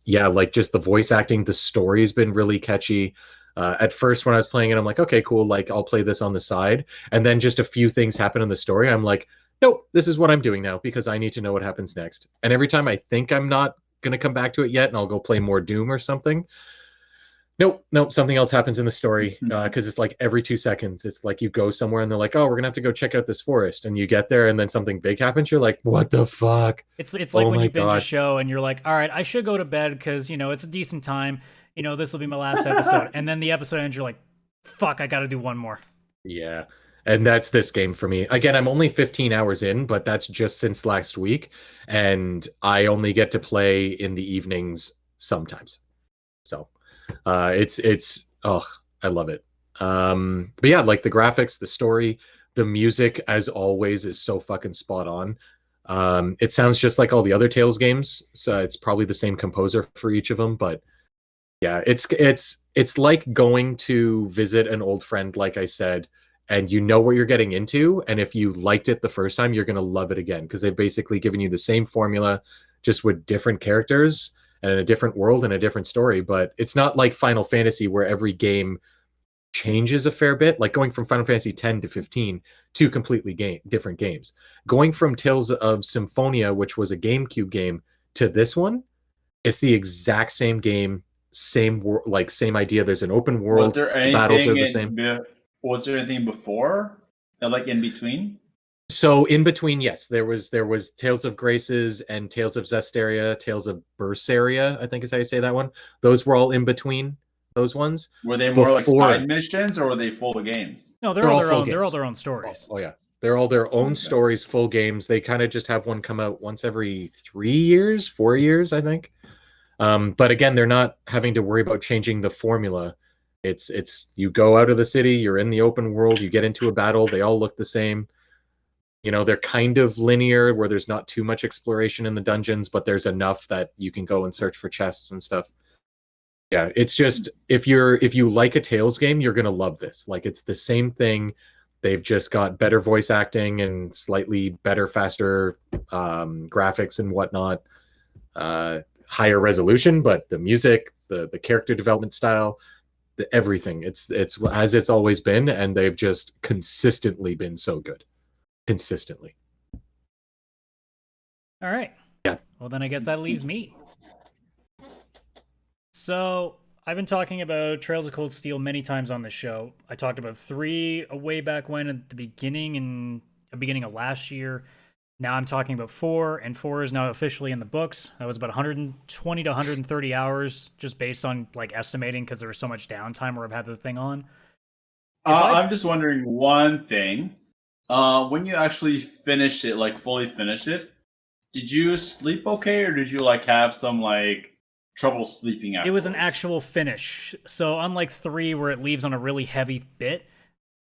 S5: Yeah, like just the voice acting, the story's been really catchy. At first, when I was playing it, I'm like, okay, cool. Like, I'll play this on the side. And then just a few things happen in the story. I'm like, nope, this is what I'm doing now because I need to know what happens next. And every time I think I'm not going to come back to it yet and I'll go play more Doom or something, nope, something else happens in the story because it's like every 2 seconds. It's like you go somewhere and they're like, oh, we're going to have to go check out this forest. And you get there and then something big happens. You're like, what the fuck?
S1: It's like when you binge a show and you're like, all right, I should go to bed because, it's a decent time. This will be my last episode. And then the episode ends, you're like, fuck, I got to do one more.
S5: Yeah. And that's this game for me. Again, I'm only 15 hours in, but that's just since last week. And I only get to play in the evenings sometimes. So it's I love it. But yeah, like the graphics, the story, the music, as always, is so fucking spot on. It sounds just like all the other Tales games. So it's probably the same composer for each of them, but yeah, it's like going to visit an old friend, like I said, and you know what you're getting into. And if you liked it the first time, you're going to love it again because they've basically given you the same formula, just with different characters and in a different world and a different story. But it's not like Final Fantasy where every game changes a fair bit, like going from Final Fantasy 10 to 15, two completely different games. Going from Tales of Symphonia, which was a GameCube game, to this one, it's the exact same game. Same idea. There's an open world.
S3: Was there anything
S5: battles are the same.
S3: Was there anything before, like in between?
S5: So in between, yes, there was Tales of Graces and Tales of Zestiria, Tales of Berseria, I think is how you say that one. Those were all in between those ones.
S3: Were they more like side missions or were they full games?
S1: No, they're all their own. They're all their own stories.
S5: Oh yeah, they're all their own stories, full games. They kind of just have one come out once every 3 years, 4 years, I think. But again, they're not having to worry about changing the formula. It's you go out of the city, you're in the open world, you get into a battle, they all look the same. They're kind of linear where there's not too much exploration in the dungeons, but there's enough that you can go and search for chests and stuff. Yeah, it's just if you like a Tales game, you're gonna love this. Like it's the same thing. They've just got better voice acting and slightly better, faster graphics and whatnot. Higher resolution, but the music, the character development style, everything, it's as it's always been, and they've just consistently been so good. Consistently.
S1: All right.
S5: Yeah.
S1: Well, then I guess that leaves me. So I've been talking about Trails of Cold Steel many times on the show. I talked about 3 way back when at the beginning of last year. Now I'm talking about 4, and 4 is now officially in the books. That was about 120 to 130 hours, just based on like estimating because there was so much downtime where I've had the thing on.
S3: I'm just wondering one thing. When you actually finished it, like fully finished it, did you sleep okay, or did you like have some like trouble sleeping afterwards?
S1: It was an actual finish. So unlike 3, where it leaves on a really heavy bit,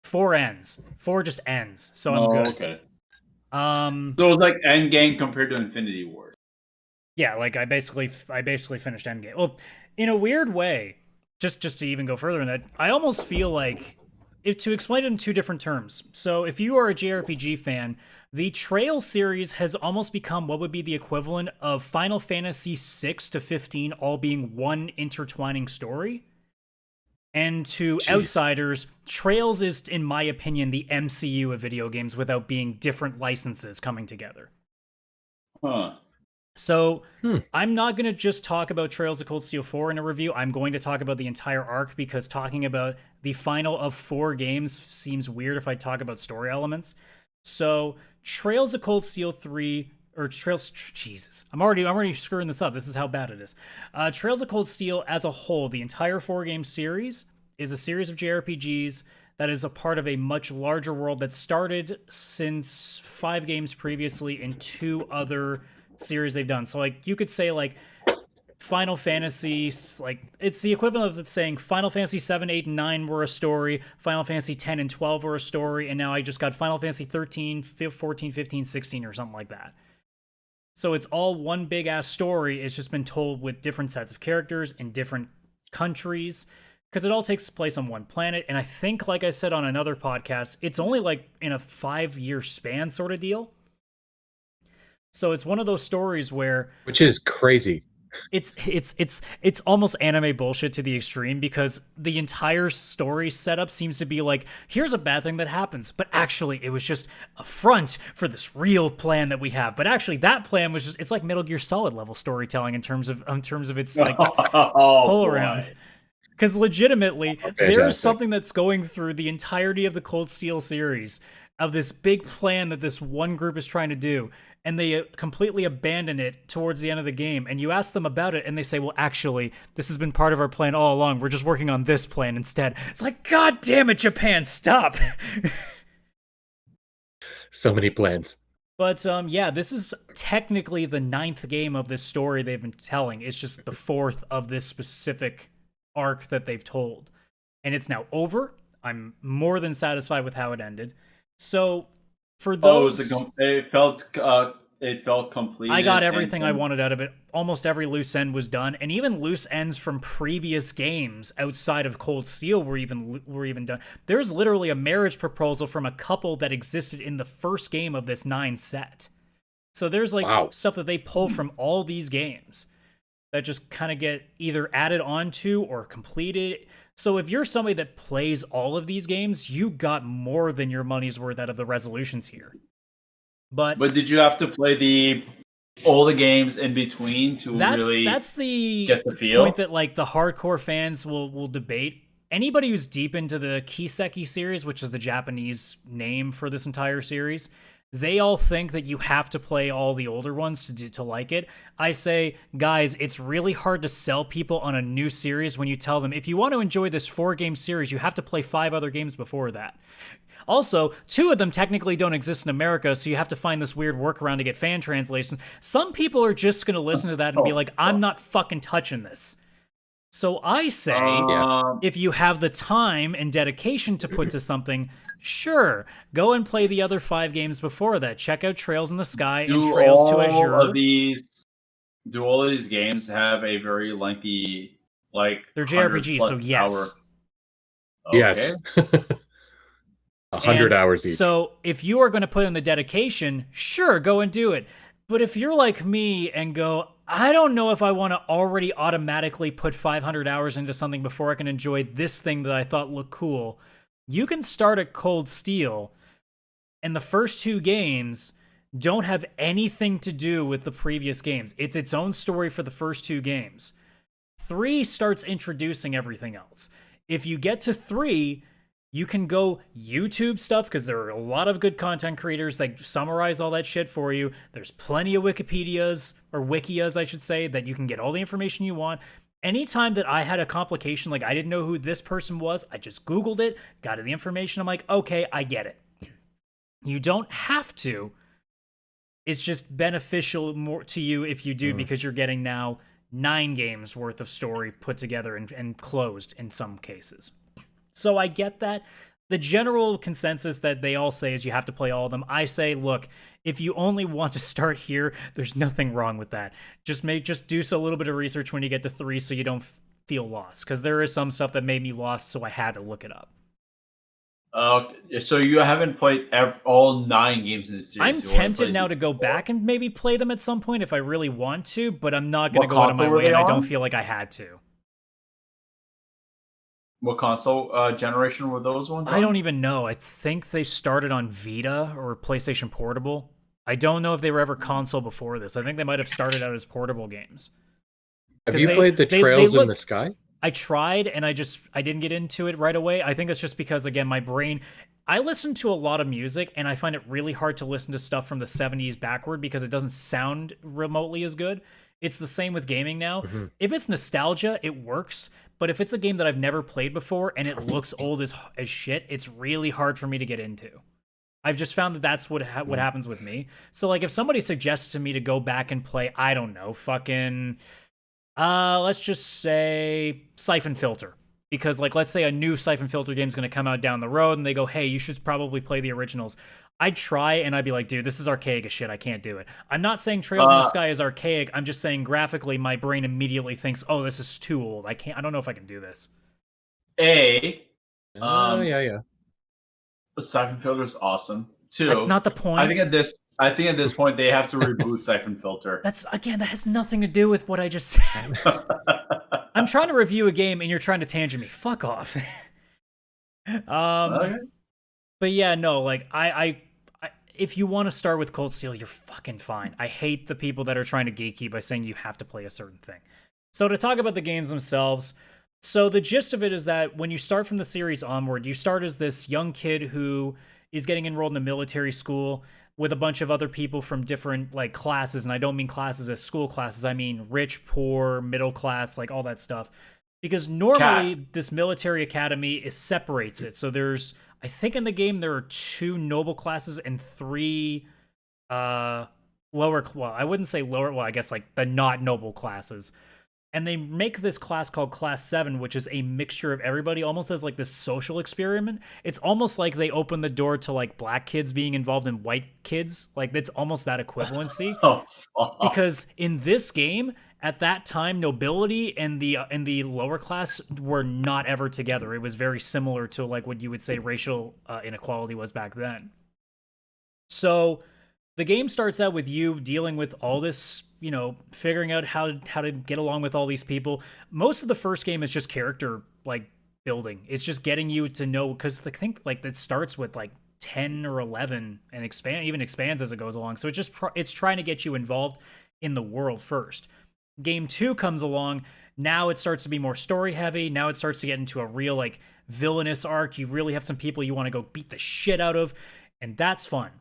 S1: 4 ends. 4 just ends. So I'm good.
S3: Okay. So it was like Endgame compared to Infinity Ward.
S1: Yeah, like I basically finished Endgame. Well, in a weird way, just to even go further in that, I almost feel like to explain it in 2 different terms. So if you are a JRPG fan, the Trail series has almost become what would be the equivalent of Final Fantasy 6 to 15 all being one intertwining story. And to outsiders, Trails is, in my opinion, the MCU of video games without being different licenses coming together.
S3: Huh.
S1: So I'm not going to just talk about Trails of Cold Steel 4 in a review. I'm going to talk about the entire arc because talking about the final of 4 games seems weird if I talk about story elements. So Trails of Cold Steel 3... Or Trails... Jesus. I'm already screwing this up. This is how bad it is. Trails of Cold Steel as a whole, the entire 4-game series, is a series of JRPGs that is a part of a much larger world that started since 5 games previously in 2 other series they've done. So, like, you could say, like, Final Fantasy... Like, it's the equivalent of saying Final Fantasy 7, 8, and 9 were a story, Final Fantasy 10 and 12 were a story, and now I just got Final Fantasy 13, 14, 15, 16, or something like that. So it's all one big-ass story. It's just been told with different sets of characters in different countries because it all takes place on one planet. And I think, like I said on another podcast, it's only like in a 5-year span sort of deal. So it's one of those stories where...
S5: Which is crazy.
S1: it's almost anime bullshit to the extreme, because the entire story setup seems to be like, here's a bad thing that happens, but actually it was just a front for this real plan that we have. But actually that plan was just, it's like Metal Gear Solid level storytelling in terms of its like pull arounds. Because legitimately, there is something that's going through the entirety of the Cold Steel series of this big plan that this one group is trying to do, and they completely abandon it towards the end of the game. And you ask them about it, and they say, well, actually, this has been part of our plan all along. We're just working on this plan instead. It's like, God damn it, Japan, stop!
S5: So many plans.
S1: But yeah, this is technically the 9th game of this story they've been telling. It's just the 4th of this specific arc that they've told. And it's now over. I'm more than satisfied with how it ended. So for those,
S3: it felt complete.
S1: I got everything I wanted out of it. Almost every loose end was done, and even loose ends from previous games outside of Cold Steel were even done. There's literally a marriage proposal from a couple that existed in the first game of this 9 set. So there's like stuff that they pull from all these games that just kind of get either added onto or completed. So if you're somebody that plays all of these games, you got more than your money's worth out of the resolutions here. But
S3: did you have to play all the games in between to really
S1: that's the
S3: get the feel?
S1: Point that like the hardcore fans will debate. Anybody who's deep into the Kiseki series, which is the Japanese name for this entire series, they all think that you have to play all the older ones to like it. I say, guys, it's really hard to sell people on a new series when you tell them, if you want to enjoy this 4-game series, you have to play 5 other games before that. Also, 2 of them technically don't exist in America, so you have to find this weird workaround to get fan translations. Some people are just going to listen to that and be like, I'm not fucking touching this. So I say, if you have the time and dedication to put to something, sure, go and play the other 5 games before that. Check out Trails in the Sky and Trails to Azure.
S3: Do all of these games have a very lengthy, like,
S1: they're JRPGs, so yes.
S3: Okay.
S5: Yes. 100 hours each.
S1: So if you are going to put in the dedication, sure, go and do it. But if you're like me and go, I don't know if I want to already automatically put 500 hours into something before I can enjoy this thing that I thought looked cool, you can start at Cold Steel, and the first 2 games don't have anything to do with the previous games. It's its own story for the first 2 games. 3 starts introducing everything else. If you get to 3, you can go YouTube stuff, because there are a lot of good content creators that summarize all that shit for you. There's plenty of Wikipedias, or Wikias, I should say, that you can get all the information you want. Anytime that I had a complication, like I didn't know who this person was, I just Googled it, got the information. I'm like, okay, I get it. You don't have to. It's just beneficial more to you if you do, because you're getting now 9 games worth of story put together and closed in some cases. So I get that. The general consensus that they all say is you have to play all of them. I say, look, if you only want to start here, there's nothing wrong with that. Just do a little bit of research when you get to 3 so you don't feel lost, because there is some stuff that made me lost, so I had to look it up.
S3: So you haven't played all 9 games in the series.
S1: I'm tempted now to go back and maybe play them at some point if I really want to, but I'm not going to go out of my way, and I don't feel like I had to.
S3: What console generation were those ones on?
S1: I don't even know. I think they started on Vita or PlayStation Portable. I don't know if they were ever console before this. I think they might have started out as portable games.
S5: Have you played the Trails in the Sky?
S1: I tried, and I didn't get into it right away. I think that's just because, again, my brain... I listen to a lot of music, and I find it really hard to listen to stuff from the 70s backward because it doesn't sound remotely as good. It's the same with gaming now. Mm-hmm. If it's nostalgia, it works. But if it's a game that I've never played before and it looks old as shit, it's really hard for me to get into. I've just found that that's what happens with me. So, like, if somebody suggests to me to go back and play, I don't know, fucking... let's just say Siphon Filter. Because, like, let's say a new Siphon Filter game is going to come out down the road, and they go, hey, you should probably play the originals. I'd try, and I'd be like, dude, this is archaic as shit. I can't do it. I'm not saying Trails in the Sky is archaic. I'm just saying graphically, my brain immediately thinks, oh, this is too old. I don't know if I can do this.
S5: Yeah.
S3: Siphon Filter is awesome. 2,
S1: that's not the point.
S3: I think at this I think at this point they have to reboot Siphon Filter.
S1: That has nothing to do with what I just said. I'm trying to review a game and you're trying to tangent me. Fuck off.
S3: Okay.
S1: But yeah, no, like I if you want to start with Cold Steel, you're fucking fine. I hate the people that are trying to gatekeep by saying you have to play a certain thing. So to talk about the games themselves, so the gist of it is that when you start from the series onward, you start as this young kid who is getting enrolled in a military school with a bunch of other people from different like classes, and I don't mean classes as school classes, I mean rich, poor, middle class, like all that stuff. Because normally this military academy separates it. So there's, I think in the game there are 2 noble classes and 3 lower, well, I wouldn't say lower, well, I guess like the not noble classes. And they make this class called Class 7, which is a mixture of everybody, almost as like this social experiment. It's almost like they open the door to like black kids being involved in white kids. Like it's almost that equivalency. Because in this game, at that time, nobility and the lower class were not ever together. It was very similar to like what you would say racial inequality was back then. So the game starts out with you dealing with all this, you know, figuring out how to get along with all these people. Most of the first game is just character like building. It's just getting you to know, because I think like it starts with like 10 or 11 and expands as it goes along. So it's trying to get you involved in the world first. Game 2 comes along. Now it starts to be more story heavy. Now it starts to get into a real like villainous arc. You really have some people you want to go beat the shit out of, and that's fun.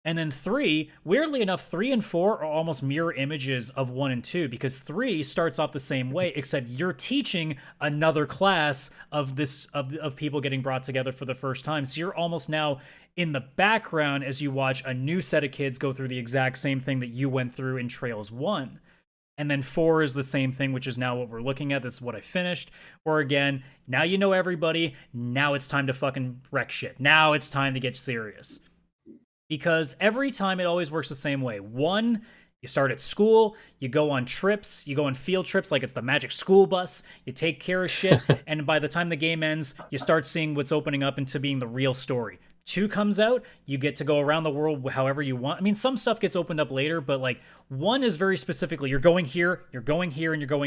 S1: And then 3, weirdly enough, 3 and 4 are almost mirror images of 1 and 2, because 3 starts off the same way, except you're teaching another class of people getting brought together for the first time. So you're almost now in the background as you watch a new set of kids go through the exact same thing that you went through in Trails 1. And then 4 is the same thing, which is now what we're looking at. This is what I finished. Or again, now you know everybody. Now it's time to fucking wreck shit. Now it's time to get serious. Because every time it always works the same way. 1, you start at school, you go on trips, you go on field trips like it's the magic school bus, you take care of shit, and by the time the game ends, you start seeing what's opening up into being the real story. 2 comes out, you get to go around the world however you want. I mean, some stuff gets opened up later, but like 1 is very specifically, you're going here, and you're going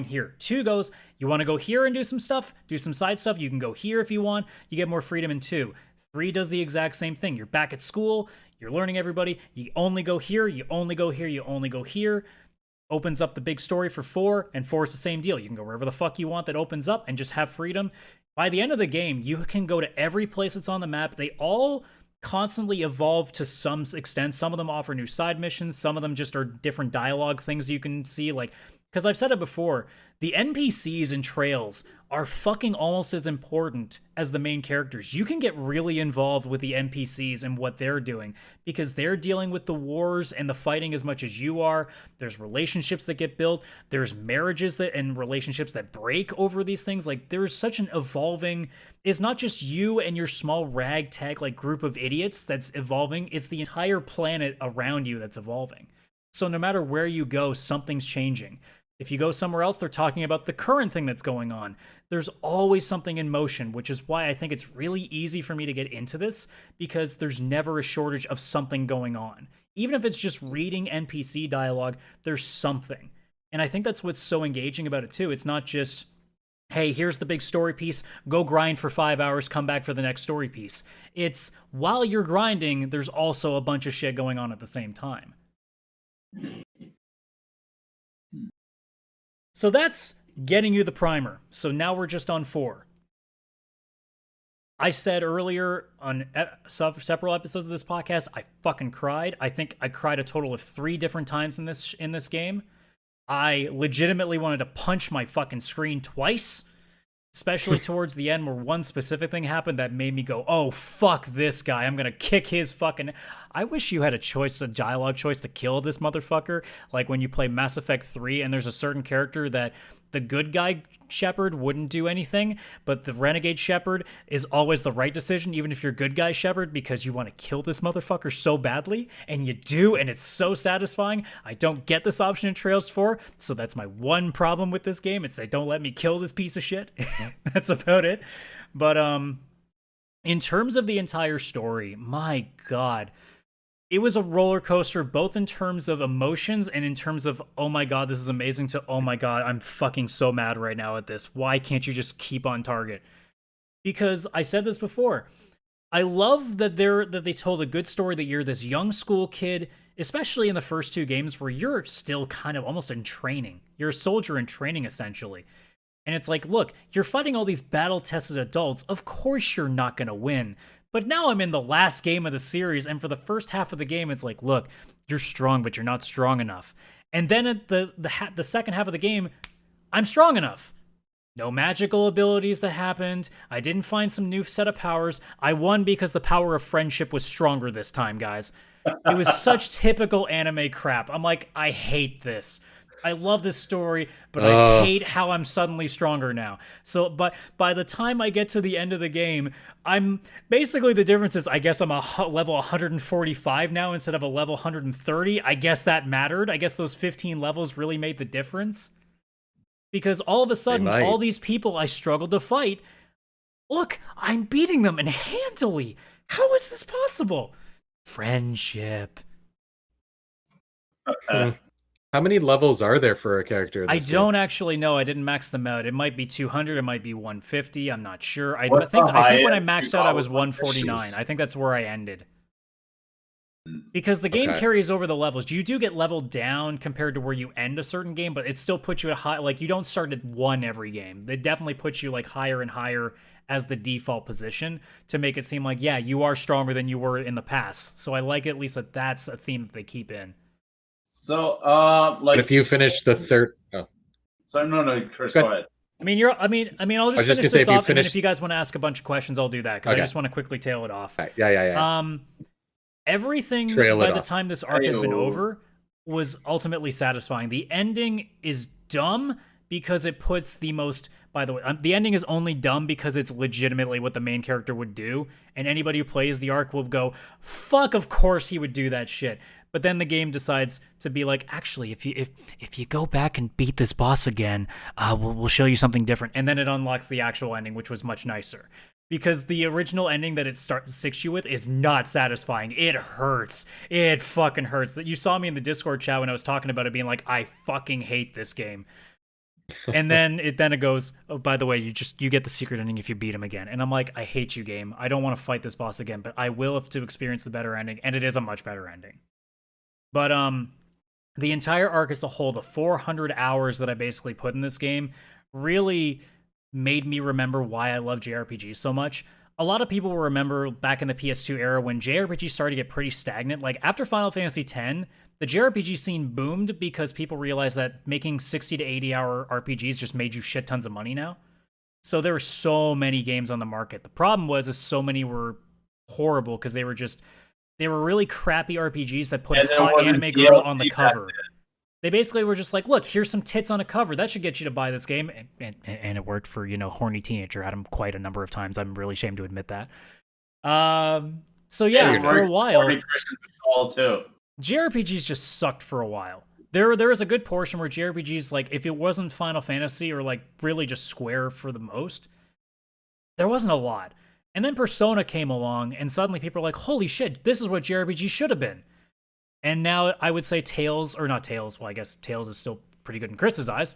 S1: here. 2 goes, you want to go here and do some stuff, do some side stuff, you can go here if you want, you get more freedom in 2. 3 does the exact same thing. You're back at school, you're learning everybody, you only go here, you only go here, you only go here. Opens up the big story for 4, and 4 is the same deal. You can go wherever the fuck you want that opens up and just have freedom. By the end of the game, you can go to every place that's on the map. They all constantly evolve to some extent. Some of them offer new side missions. Some of them just are different dialogue things you can see. Like, because I've said it before, the NPCs in Trails are fucking almost as important as the main characters. You can get really involved with the NPCs and what they're doing, because they're dealing with the wars and the fighting as much as you are. There's relationships that get built. There's marriages and relationships that break over these things. Like, there's such an evolving... It's not just you and your small ragtag like group of idiots that's evolving. It's the entire planet around you that's evolving. So no matter where you go, something's changing. If you go somewhere else, they're talking about the current thing that's going on. There's always something in motion, which is why I think it's really easy for me to get into this, because there's never a shortage of something going on. Even if it's just reading NPC dialogue, there's something. And I think that's what's so engaging about it too. It's not just, hey, here's the big story piece, go grind for 5 hours, come back for the next story piece. It's, while you're grinding, there's also a bunch of shit going on at the same time. So that's getting you the primer. So now we're just on 4. I said earlier on several episodes of this podcast, I fucking cried. I think I cried a total of 3 different times in this game. I legitimately wanted to punch my fucking screen twice, especially towards the end where one specific thing happened that made me go, oh, fuck this guy. I'm going to kick his fucking... I wish you had a dialogue choice to kill this motherfucker. Like when you play Mass Effect 3 and there's a certain character that the good guy Shepard wouldn't do anything, but the renegade Shepard is always the right decision, even if you're good guy Shepard, because you want to kill this motherfucker so badly, and you do, and it's so satisfying. I don't get this option in Trails 4, so that's my one problem with this game. It's they don't let me kill this piece of shit. That's about it. But in terms of the entire story, my God, it was a roller coaster, both in terms of emotions and in terms of, oh my god, this is amazing, to oh my god, I'm fucking so mad right now at this. Why can't you just keep on target? Because I said this before, I love that they told a good story, that you're this young school kid, especially in the first two games where you're still kind of almost in training. You're a soldier in training, essentially. And it's like, look, you're fighting all these battle-tested adults. Of course you're not going to win. But now I'm in the last game of the series, and for the first half of the game, it's like, look, you're strong, but you're not strong enough. And then at the second half of the game, I'm strong enough. No magical abilities that happened. I didn't find some new set of powers. I won because the power of friendship was stronger this time, guys. It was such typical anime crap. I'm like, I hate this. I love this story, but I hate how I'm suddenly stronger now. So, but by the time I get to the end of the game, I'm basically, the difference is, I guess I'm a level 145 now instead of a level 130. I guess that mattered. I guess those 15 levels really made the difference. Because all of a sudden, all these people I struggled to fight, look, I'm beating them, and handily. How is this possible? Friendship.
S5: How many levels are there for a character?
S1: I don't actually know. I didn't max them out. It might be 200. It might be 150. I'm not sure. I think when I maxed out, I was 149. I think that's where I ended. Because the game carries over the levels. You do get leveled down compared to where you end a certain game, but it still puts you at high. Like, you don't start at 1 every game. They definitely put you like higher and higher as the default position to make it seem like, yeah, you are stronger than you were in the past. So I like at least that's a theme that they keep in.
S3: So,
S5: but if you finish the third,
S3: So no, Chris, go ahead.
S1: I mean, I'll just finish this off, and then if you guys want to ask a bunch of questions, I'll do that, because I just want to quickly tail it off.
S5: Yeah.
S1: Everything by the time this arc has been over was ultimately satisfying. The ending is dumb because it puts the most. By the way, the ending is only dumb because it's legitimately what the main character would do, and anybody who plays the arc will go, "Fuck, of course he would do that shit." But then the game decides to be like, actually, if you go back and beat this boss again, we'll show you something different. And then it unlocks the actual ending, which was much nicer. Because the original ending that it sticks you with is not satisfying. It hurts. It fucking hurts. That you saw me in the Discord chat when I was talking about it, being like, I fucking hate this game. And then it goes, oh, by the way, you get the secret ending if you beat him again. And I'm like, I hate you, game. I don't want to fight this boss again, but I will have to experience the better ending, and it is a much better ending. But the entire arc as a whole, the 400 hours that I basically put in this game, really made me remember why I love JRPGs so much. A lot of people will remember back in the PS2 era when JRPGs started to get pretty stagnant. Like, after Final Fantasy X, the JRPG scene boomed because people realized that making 60 to 80 hour RPGs just made you shit tons of money now. So there were so many games on the market. The problem was so many were horrible because they were really crappy RPGs that put a hot anime girl on the cover. They basically were just like, look, here's some tits on a cover. That should get you to buy this game. And it worked for, horny teenager Adam quite a number of times. I'm really ashamed to admit that. So yeah, for a while, JRPGs just sucked for a while. There is a good portion where JRPGs, like, if it wasn't Final Fantasy or like really just Square for the most, there wasn't a lot. And then Persona came along, and suddenly people are like, holy shit, this is what JRPG should have been. And now I would say Tales, or not Tales, well, I guess Tales is still pretty good in Chris's eyes.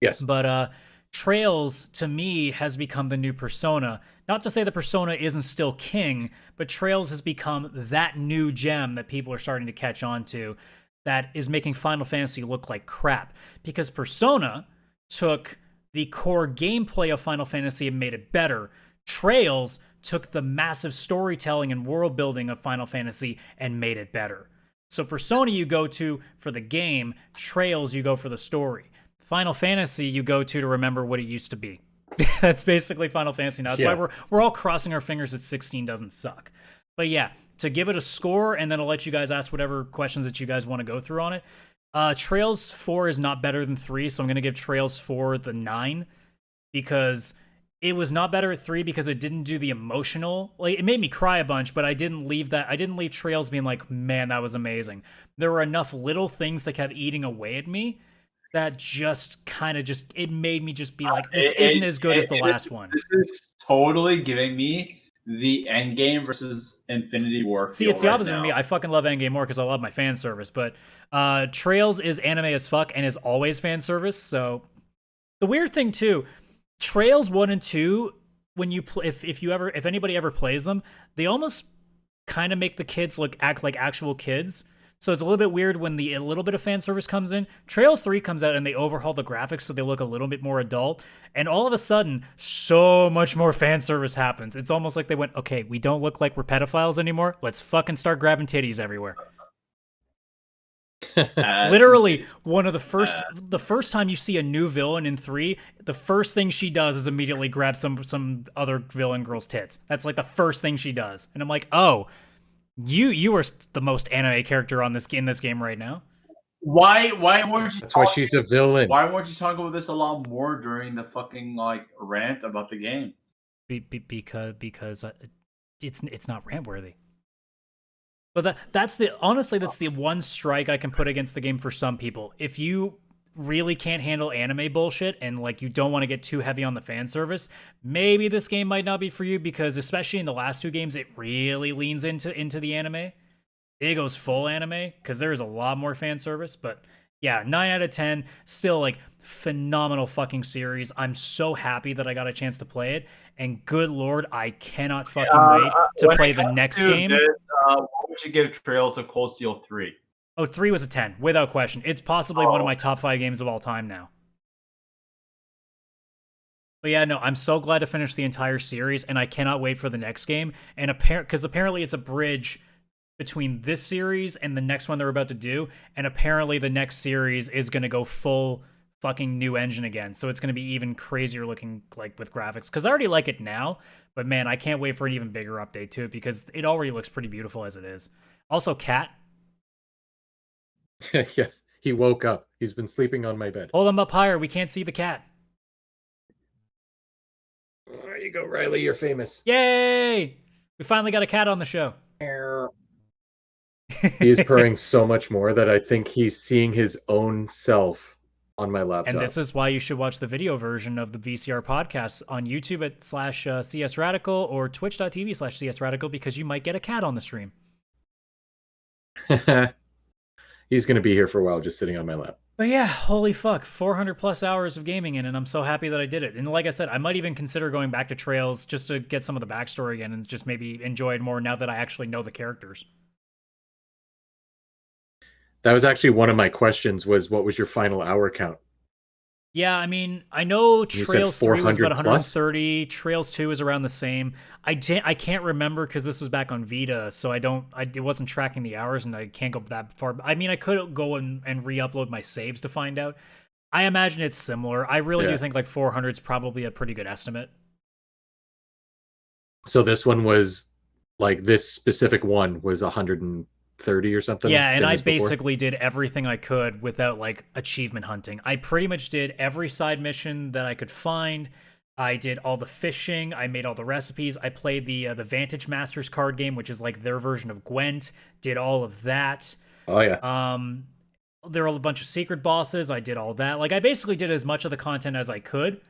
S5: Yes.
S1: But Trails, to me, has become the new Persona. Not to say that Persona isn't still king, but Trails has become that new gem that people are starting to catch on to that is making Final Fantasy look like crap. Because Persona took the core gameplay of Final Fantasy and made it better. Trails took the massive storytelling and world building of Final Fantasy and made it better. So Persona you go to for the game, Trails you go for the story. Final Fantasy you go to remember what it used to be. That's basically Final Fantasy now. That's why we're all crossing our fingers that 16 doesn't suck. But yeah, to give it a score, and then I'll let you guys ask whatever questions that you guys want to go through on it. Trails 4 is not better than 3, so I'm going to give Trails 4 the 9, because it was not better at 3 because it didn't do the emotional. Like, it made me cry a bunch, but I didn't leave Trails being like, man, that was amazing. There were enough little things that kept eating away at me that just kind of it made me just be like, this isn't as good as the last one.
S3: This is totally giving me the end game versus Infinity War.
S1: See, it's the opposite for me. I fucking love Endgame more because I love my fan service, but Trails is anime as fuck and is always fan service. So the weird thing too, Trails 1 and 2, when you if anybody ever plays them, they almost kind of make the kids act like actual kids. So it's a little bit weird when a little bit of fan service comes in. Trails 3 comes out and they overhaul the graphics so they look a little bit more adult. And all of a sudden, so much more fan service happens. It's almost like they went, okay, we don't look like we're pedophiles anymore. Let's fucking start grabbing titties everywhere. Literally, one of the first time you see a new villain in 3, the first thing she does is immediately grab some other villain girl's tits. That's like the first thing she does. And I'm like, oh, you are the most anime character in this game right now.
S3: Why weren't you?
S5: That's why she's a villain.
S3: Why weren't you talking about this a lot more during the fucking rant about the game?
S1: Because it's not rant worthy. But that's the one strike I can put against the game for some people. If you really can't handle anime bullshit and you don't want to get too heavy on the fan service, maybe this game might not be for you, because especially in the last 2 games, it really leans into the anime. It goes full anime because there is a lot more fan service. But yeah, 9 out of 10, still phenomenal fucking series. I'm so happy that I got a chance to play it, and good lord, I cannot fucking wait to play the next game.
S3: What would you give Trails of Cold Steel 3?
S1: Oh, 3 was a 10, without question. It's possibly one of my top 5 games of all time now. But yeah, no, I'm so glad to finish the entire series, and I cannot wait for the next game. And because apparently it's a bridge between this series and the next one they're about to do, and apparently the next series is going to go full fucking new engine again, so it's going to be even crazier looking with graphics, because I already like it now, but man, I can't wait for an even bigger update to it, because it already looks pretty beautiful as it is. Also, Cat.
S5: Yeah, he woke up. He's been sleeping on my bed.
S1: Hold him up higher. We can't see the cat.
S5: There you go, Riley. You're famous.
S1: Yay! We finally got a cat on the show.
S5: He is purring so much more that I think he's seeing his own self on my laptop.
S1: And this is why you should watch the video version of the VCR podcast on YouTube at /CSRadical or twitch.tv/CSRadical, because you might get a cat on the stream.
S5: He's going to be here for a while, just sitting on my lap.
S1: But yeah, holy fuck, 400 plus hours of gaming in, and I'm so happy that I did it. And like I said, I might even consider going back to Trails just to get some of the backstory again and just maybe enjoy it more now that I actually know the characters.
S5: That was actually one of my questions, was what was your final hour count?
S1: Yeah, I mean, I know Trails 3 was about 130.
S5: Plus?
S1: Trails 2 is around the same. I can't remember because this was back on Vita, so it wasn't tracking the hours, and I can't go that far. I mean, I could go and re-upload my saves to find out. I imagine it's similar. I really do think 400 is probably a pretty good estimate.
S5: So this one was this specific one was 130 or something.
S1: Yeah, and I basically did everything I could without achievement hunting. I pretty much did every side mission that I could find. I did all the fishing. I made all the recipes. I played the Vantage Masters card game, which is their version of Gwent. Did all of that.
S5: Oh yeah.
S1: There were a bunch of secret bosses. I did all that. I basically did as much of the content as I could.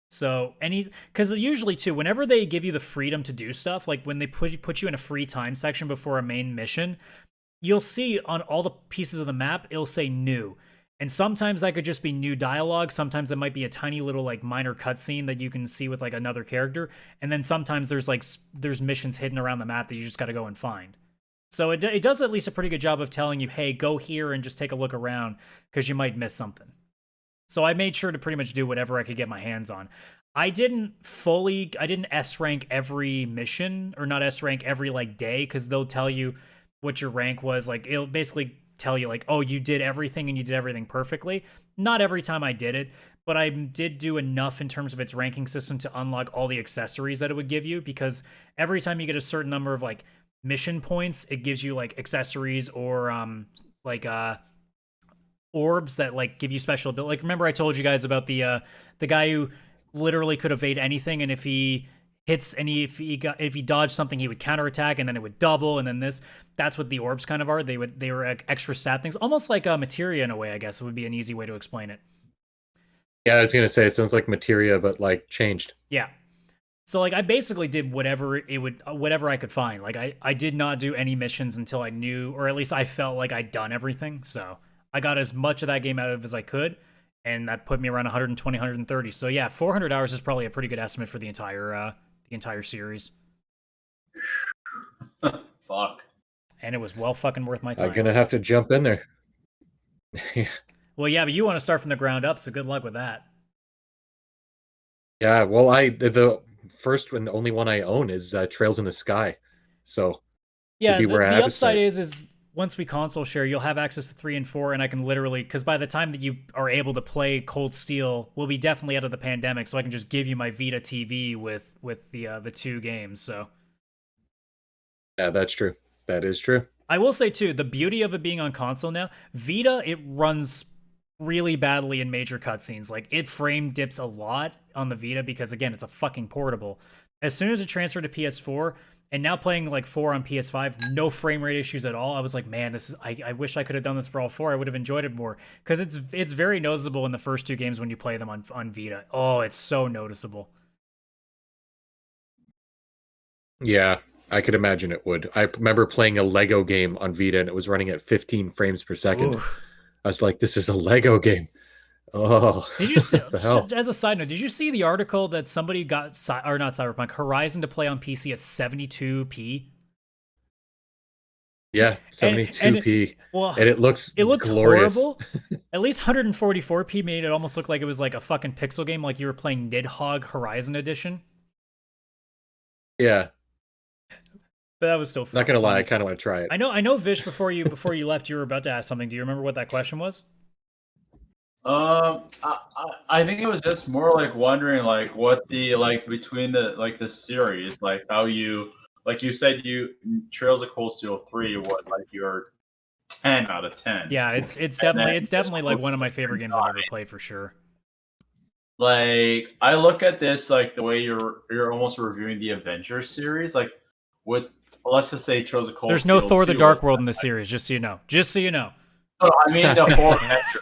S1: So because usually too, whenever they give you the freedom to do stuff, when they put you in a free time section before a main mission, you'll see on all the pieces of the map, it'll say new. And sometimes that could just be new dialogue. Sometimes it might be a tiny little minor cutscene that you can see with another character. And then sometimes there's missions hidden around the map that you just got to go and find. So it does at least a pretty good job of telling you, hey, go here and just take a look around, because you might miss something. So I made sure to pretty much do whatever I could get my hands on. I didn't S rank every mission, or not S rank every day, because they'll tell you what your rank was. It'll basically tell you oh, you did everything and you did everything perfectly. Not every time I did it, but I did do enough in terms of its ranking system to unlock all the accessories that it would give you, because every time you get a certain number of mission points, it gives you accessories or orbs that give you special ability. Remember I told you guys about the guy who literally could evade anything, and if he hits if he dodged something, he would counterattack, and then it would double, and then that's what the orbs kind of are. They were extra stat things, almost like materia in a way, I guess. It would be an easy way to explain it.
S5: Yeah, I was gonna say it sounds like materia, but changed.
S1: Yeah. So like I basically did whatever I could find. Like I did not do any missions until I knew, or at least I felt like I'd done everything. So I got as much of that game out of as I could, and that put me around 120, 130. So yeah, 400 hours is probably a pretty good estimate for the entire series.
S3: Fuck.
S1: And it was well fucking worth my time.
S5: I'm gonna have to jump in there.
S1: Well, yeah, but you want to start from the ground up, so good luck with that.
S5: Yeah, well, the first and only one I own is Trails in the Sky. So
S1: yeah,
S5: where I
S1: the
S5: have to
S1: upside
S5: start.
S1: is once we console share, you'll have access to 3 and 4, and I can literally, because by the time that you are able to play Cold Steel, we'll be definitely out of the pandemic, so I can just give you my Vita TV with the 2 games. So
S5: Yeah, that's true. That is true.
S1: I will say too, the beauty of it being on console now, Vita, it runs really badly in major cutscenes. Like it frame dips a lot on the Vita because again, it's a fucking portable. As soon as it transferred to PS4 and now playing like 4 on PS5, no frame rate issues at all. I was like, man, this is I wish I could have done this for all 4. I would have enjoyed it more because it's very noticeable in the first 2 games when you play them on Vita. Oh, it's so noticeable.
S5: Yeah, I could imagine it would. I remember playing a Lego game on Vita and it was running at 15 frames per second.
S1: Oof.
S5: I was like, this is a Lego game. Oh,
S1: Did you see,
S5: the hell?
S1: as a side note, did you see the article that somebody got, or not Cyberpunk, Horizon to play on PC at 72p?
S5: Yeah, 72p. And it looked glorious.
S1: Horrible. At least 144p made it almost look like it was like a fucking pixel game, like you were playing Nidhogg Horizon Edition.
S5: Yeah.
S1: But that was still fun.
S5: Not gonna lie, I kind of want to try it.
S1: I know, Vish. Before you left, you were about to ask something. Do you remember what that question was?
S3: I think it was just more like wondering like what the like between the series, like how you like you said Trails of Cold Steel 3 was like your 10 out of 10.
S1: Yeah, it's definitely like one of my favorite games I've ever played for sure.
S3: Like I look at this like the way you're almost reviewing the Avengers series, like with let's just say Trails of Cold
S1: There's
S3: Steel.
S1: no Thor: The
S3: 2
S1: Dark
S3: was,
S1: World in the series, just so you know. Just so you know.
S3: No, I mean the 4 Avengers.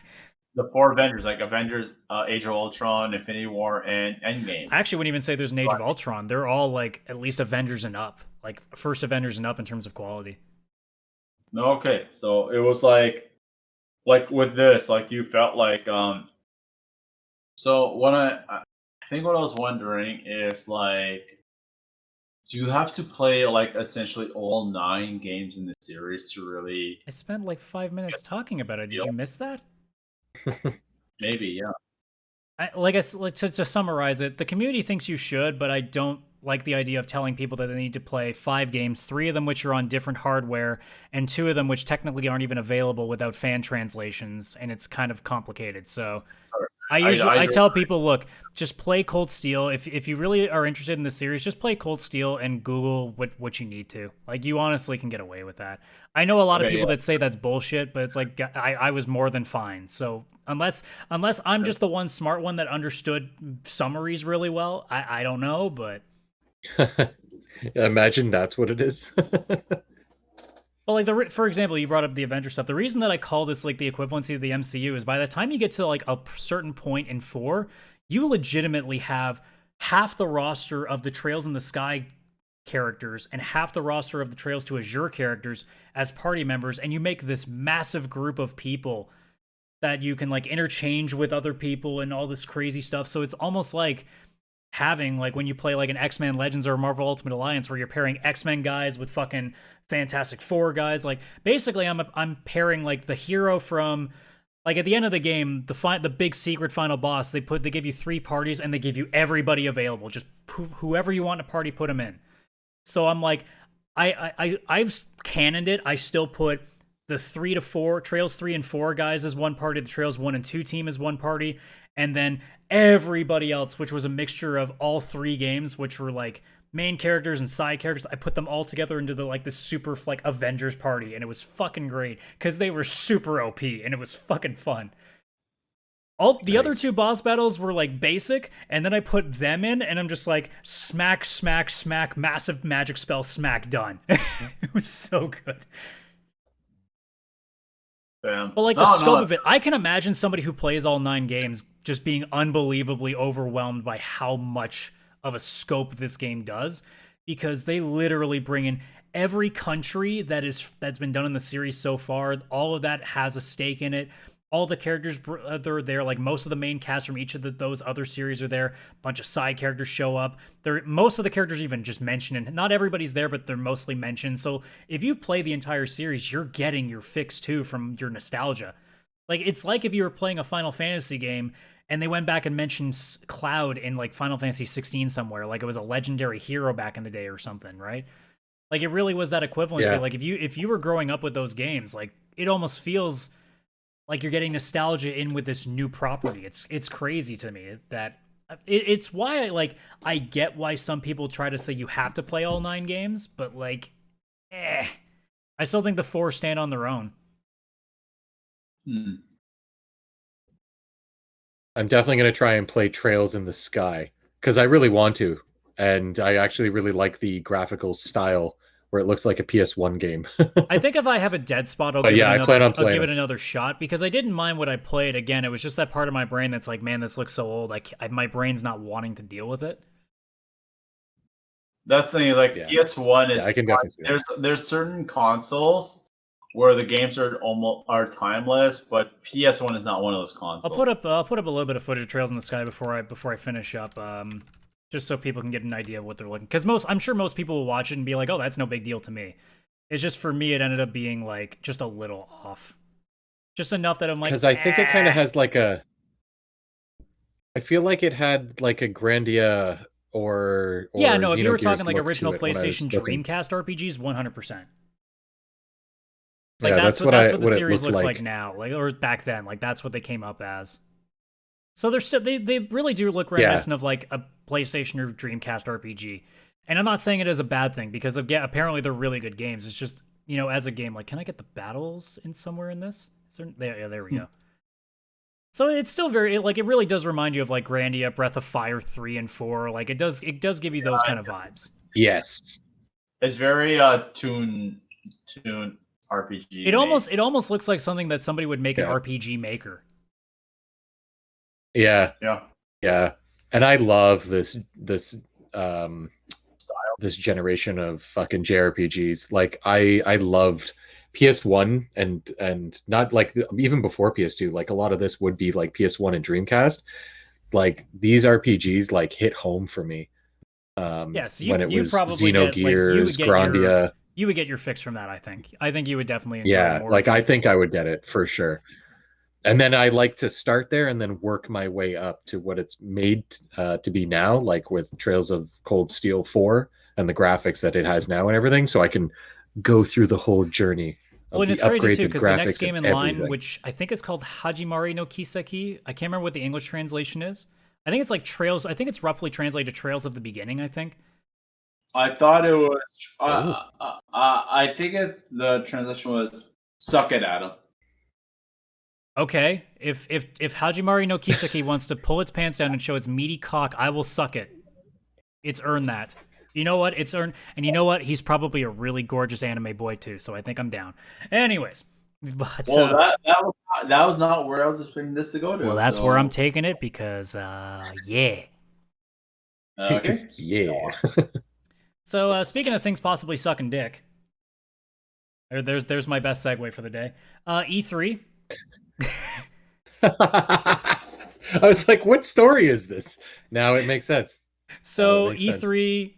S3: The 4 Avengers, like Avengers, Age of Ultron, Infinity War, and Endgame.
S1: I actually wouldn't even say there's an Age of Ultron. They're all like at least Avengers and up, like first Avengers and up in terms of quality.
S3: Okay, so it was like with this, like you felt like So what I think what I was wondering is like, do you have to play like essentially all 9 games in the series to really?
S1: I spent like 5 minutes talking about it. Did you miss that?
S3: Maybe, yeah.
S1: To summarize it, the community thinks you should, but I don't like the idea of telling people that they need to play 5 games, 3 of them which are on different hardware, and 2 of them which technically aren't even available without fan translations, and it's kind of complicated. So I tell people, look, just play Cold Steel. If you really are interested in the series, just play Cold Steel and Google what you need to. Like, you honestly can get away with that. I know a lot of people that say that's bullshit, but it's like I was more than fine. So unless I'm just the one smart one that understood summaries really well, I don't know, but
S5: imagine that's what it is.
S1: Well, like for example, you brought up the Avenger stuff. The reason that I call this like the equivalency of the MCU is by the time you get to like a certain point in 4, you legitimately have half the roster of the Trails in the Sky characters and half the roster of the Trails to Azure characters as party members, and you make this massive group of people that you can like interchange with other people and all this crazy stuff. So it's almost like having like when you play like an X-Men Legends or Marvel Ultimate Alliance where you're pairing X-Men guys with fucking Fantastic Four guys. Like basically I'm pairing like the hero from like at the end of the game, the big secret final boss, they give you 3 parties and they give you everybody available. Just whoever you want to party, put them in. So I'm like, I've canoned it. I still put the 3 to 4 Trails 3 and 4 guys as one party, the Trails 1 and 2 team as one party, and then everybody else, which was a mixture of all 3 games, which were like main characters and side characters. I put them all together into the super like Avengers party, and it was fucking great because they were super OP and it was fucking fun. All the other 2 boss battles were like basic, and then I put them in, and I'm just like smack, smack, smack, massive magic spell, smack, done. It was so good.
S3: Damn.
S1: But like the scope of it, I can imagine somebody who plays all 9 games just being unbelievably overwhelmed by how much of a scope this game does, because they literally bring in every country that's been done in the series so far. All of that has a stake in it. All the characters, they're there. Like, most of the main cast from each of those other series are there. A bunch of side characters show up. Most of the characters even just mentioned, and not everybody's there, but they're mostly mentioned. So if you play the entire series, you're getting your fix too from your nostalgia. Like, it's like if you were playing a Final Fantasy game and they went back and mentioned Cloud in like Final Fantasy 16 somewhere, like it was a legendary hero back in the day or something, right? Like, it really was that equivalency.
S5: Yeah.
S1: Like, if you were growing up with those games, like, it almost feels like you're getting nostalgia in with this new property. It's crazy to me that it's why I get why some people try to say you have to play all 9 games, but like, I still think the 4 stand on their own.
S5: I'm definitely going to try and play Trails in the Sky because I really want to. And I actually really like the graphical style where it looks like a PS1 game.
S1: I think if I have a dead spot, I'll give it another shot, because I didn't mind what I played. Again, it was just that part of my brain that's like, man, this looks so old. My brain's not wanting to deal with it.
S3: That's the thing, like, PS1 is.
S5: I can definitely see that.
S3: There's certain consoles where the games are timeless, but PS1 is not one of those consoles.
S1: I'll put up a little bit of footage of Trails in the Sky before I finish up, just so people can get an idea of what they're looking. Because I'm sure most people will watch it and be like, oh, that's no big deal to me. It's just, for me, it ended up being like just a little off, just enough that I'm like,
S5: because I think it kind of has like I feel like it had like a Grandia or
S1: yeah, no, if you were
S5: Xenogears
S1: talking like
S5: look
S1: original
S5: to it when I was
S1: PlayStation
S5: looking.
S1: Dreamcast RPGs, 100%.
S5: Yeah,
S1: that's what the
S5: it
S1: series
S5: looked
S1: looks like now, like, or back then, like that's what they came up as. So they're still they really do look reminiscent of like a PlayStation or Dreamcast RPG. And I'm not saying it as a bad thing, because apparently they're really good games. It's just, as a game, like, can I get the battles in somewhere in this? There we go. So it's still very, like, it really does remind you of like Grandia, Breath of Fire 3 and 4. Like, it does give you those kind of vibes.
S5: Yes.
S3: It's very tune RPG.
S1: It almost looks like something that somebody would make an RPG Maker.
S5: Yeah. And I love this
S3: style.
S5: This generation of fucking JRPGs. Like, I loved PS1 and not like even before PS2. Like, a lot of this would be like PS1 and Dreamcast. Like, these RPGs like hit home for me.
S1: So
S5: when it was Xenogears, Grandia.
S1: You would get your fix from that, I think. I think you would definitely enjoy it more.
S5: Like, I think I would get it for sure. And then I like to start there and then work my way up to what it's made to be now, like with Trails of Cold Steel 4 and the graphics that it has now and everything, so I can go through the whole journey of
S1: and
S5: the
S1: it's crazy
S5: upgrades
S1: too,
S5: and
S1: because the
S5: graphics
S1: next game in
S5: and
S1: line,
S5: everything.
S1: which I think is called Hajimari no Kiseki, I can't remember what the English translation is. I think it's like Trails. I think it's roughly translated to Trails of the Beginning, I think.
S3: I thought it was. I think the translation was "suck it, Adam."
S1: Okay, if Hajimari no Kiseki wants to pull its pants down and show its meaty cock, I will suck it. It's earned that. You know what? It's earned, and you know what? He's probably a really gorgeous anime boy too, so I think I'm down. Anyways, but
S3: that was not where I was expecting this to go to.
S1: Well, that's where I'm taking it, because yeah.
S3: Okay.
S5: Yeah.
S1: So speaking of things possibly sucking dick, there's my best segue for the day. E3.
S5: I was like, what story is this? Now it makes sense.
S1: So E3,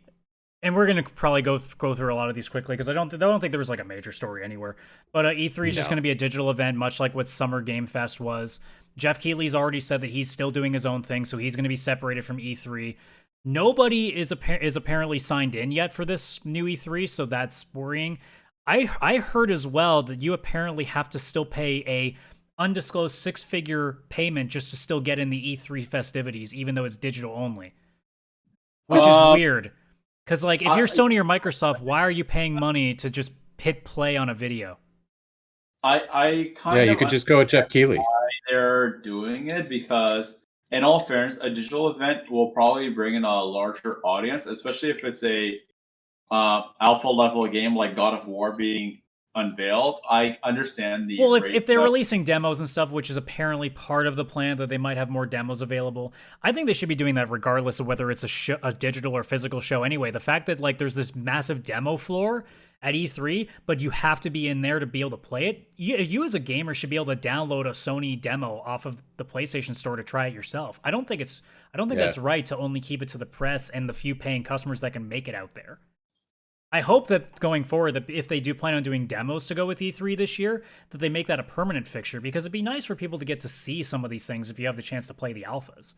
S1: and we're gonna probably go through a lot of these quickly, because I don't think there was like a major story anywhere. But E3 is just going to be a digital event, much like what Summer Game Fest was. Jeff Keighley's already said that he's still doing his own thing, so he's going to be separated from E3. Nobody is apparently signed in yet for this new E3, so that's worrying. I heard as well that you apparently have to still pay a undisclosed 6-figure payment just to still get in the E3 festivities, even though it's digital only. Which is weird. Because, like, if you're Sony or Microsoft, why are you paying money to just hit play on a video?
S3: I kind of
S5: you could just go with Jeff Keighley.
S3: Why they're doing it, because, in all fairness, a digital event will probably bring in a larger audience, especially if it's a alpha level game like God of War being unveiled. I understand the
S1: Well, if they're releasing demos and stuff, which is apparently part of the plan, that they might have more demos available, I think they should be doing that regardless of whether it's a digital or physical show anyway. The fact that like there's this massive demo floor at E3, but you have to be in there to be able to play it. You as a gamer should be able to download a Sony demo off of the PlayStation Store to try it yourself. I don't think that's right to only keep it to the press and the few paying customers that can make it out there. I hope that going forward, that if they do plan on doing demos to go with E3 this year, that they make that a permanent fixture, because it'd be nice for people to get to see some of these things if you have the chance to play the alphas.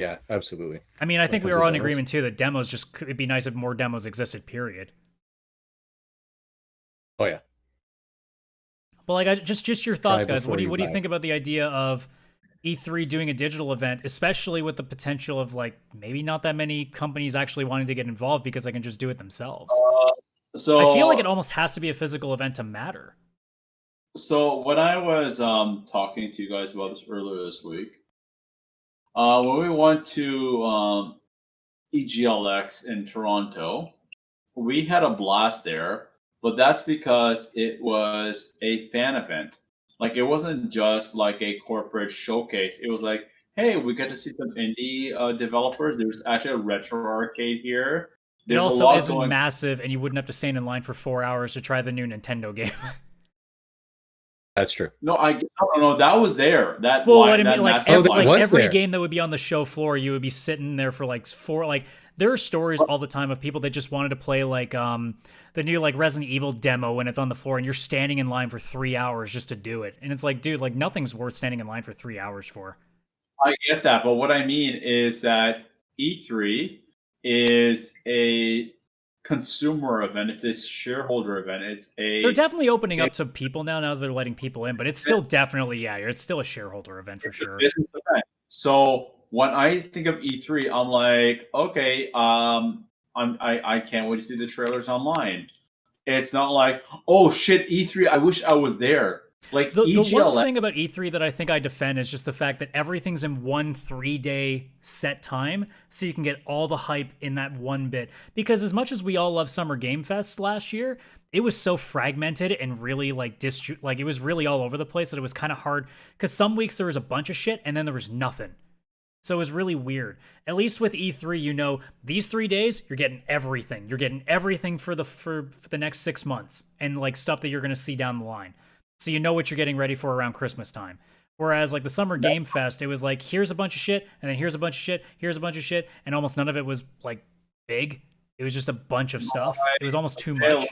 S5: Yeah, absolutely.
S1: I mean, I think we were all in agreement too that demos it'd be nice if more demos existed, period.
S5: Oh yeah.
S1: But like, just your thoughts, guys. What do you think about the idea of E3 doing a digital event, especially with the potential of like maybe not that many companies actually wanting to get involved because they can just do it themselves?
S3: So
S1: I feel like it almost has to be a physical event to matter.
S3: So when I was talking to you guys about this earlier this week, when we went to EGLX in Toronto, we had a blast there, but that's because it was a fan event. Like, it wasn't just like a corporate showcase. It was like, hey, we get to see some indie developers. There's actually a retro arcade here.
S1: It also isn't massive, and you wouldn't have to stand in line for 4 hours to try the new Nintendo game.
S5: That's true.
S3: No, that was there.
S1: What I mean, like every game that would be on the show floor, you would be sitting there for like there are stories all the time of people that just wanted to play like the new like Resident Evil demo when it's on the floor, and you're standing in line for 3 hours just to do it. And it's like, dude, like nothing's worth standing in line for 3 hours for.
S3: I get that, but what I mean is that E3 is a consumer event. It's a shareholder event.
S1: They're definitely opening up to people now that they're letting people in, but it's still definitely, it's still a shareholder event for sure.
S3: Business event. So when I think of E3, I'm like, okay, I can't wait to see the trailers online. It's not like, oh shit, E3, I wish I was there. Like
S1: the one thing about E3 that I think I defend is just the fact that everything's in 1 3-day set time, so you can get all the hype in that one bit. Because as much as we all love Summer Game Fest last year, it was so fragmented and really like it was really all over the place that it was kind of hard. Because some weeks there was a bunch of shit and then there was nothing. So it was really weird. At least with E3, you know, these 3 days, you're getting everything. You're getting everything for the next 6 months, and like stuff that you're going to see down the line. So you know what you're getting ready for around Christmas time. Whereas like the Summer Game Fest, it was like, here's a bunch of shit, and then here's a bunch of shit, here's a bunch of shit, and almost none of it was like big. It was just a bunch of stuff. It was almost too much.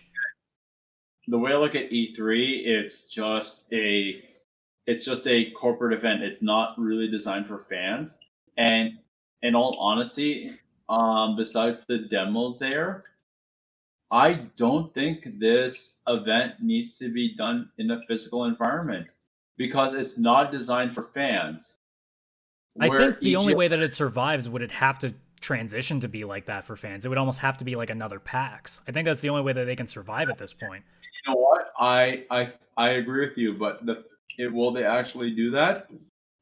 S3: The way I look at E3, it's just a corporate event. It's not really designed for fans. And in all honesty, besides the demos there, I don't think this event needs to be done in a physical environment because it's not designed for fans.
S1: I think the only way that it survives would it have to transition to be like that for fans. It would almost have to be like another PAX. I think that's the only way that they can survive at this point.
S3: You know what? I agree with you, but will they actually do that?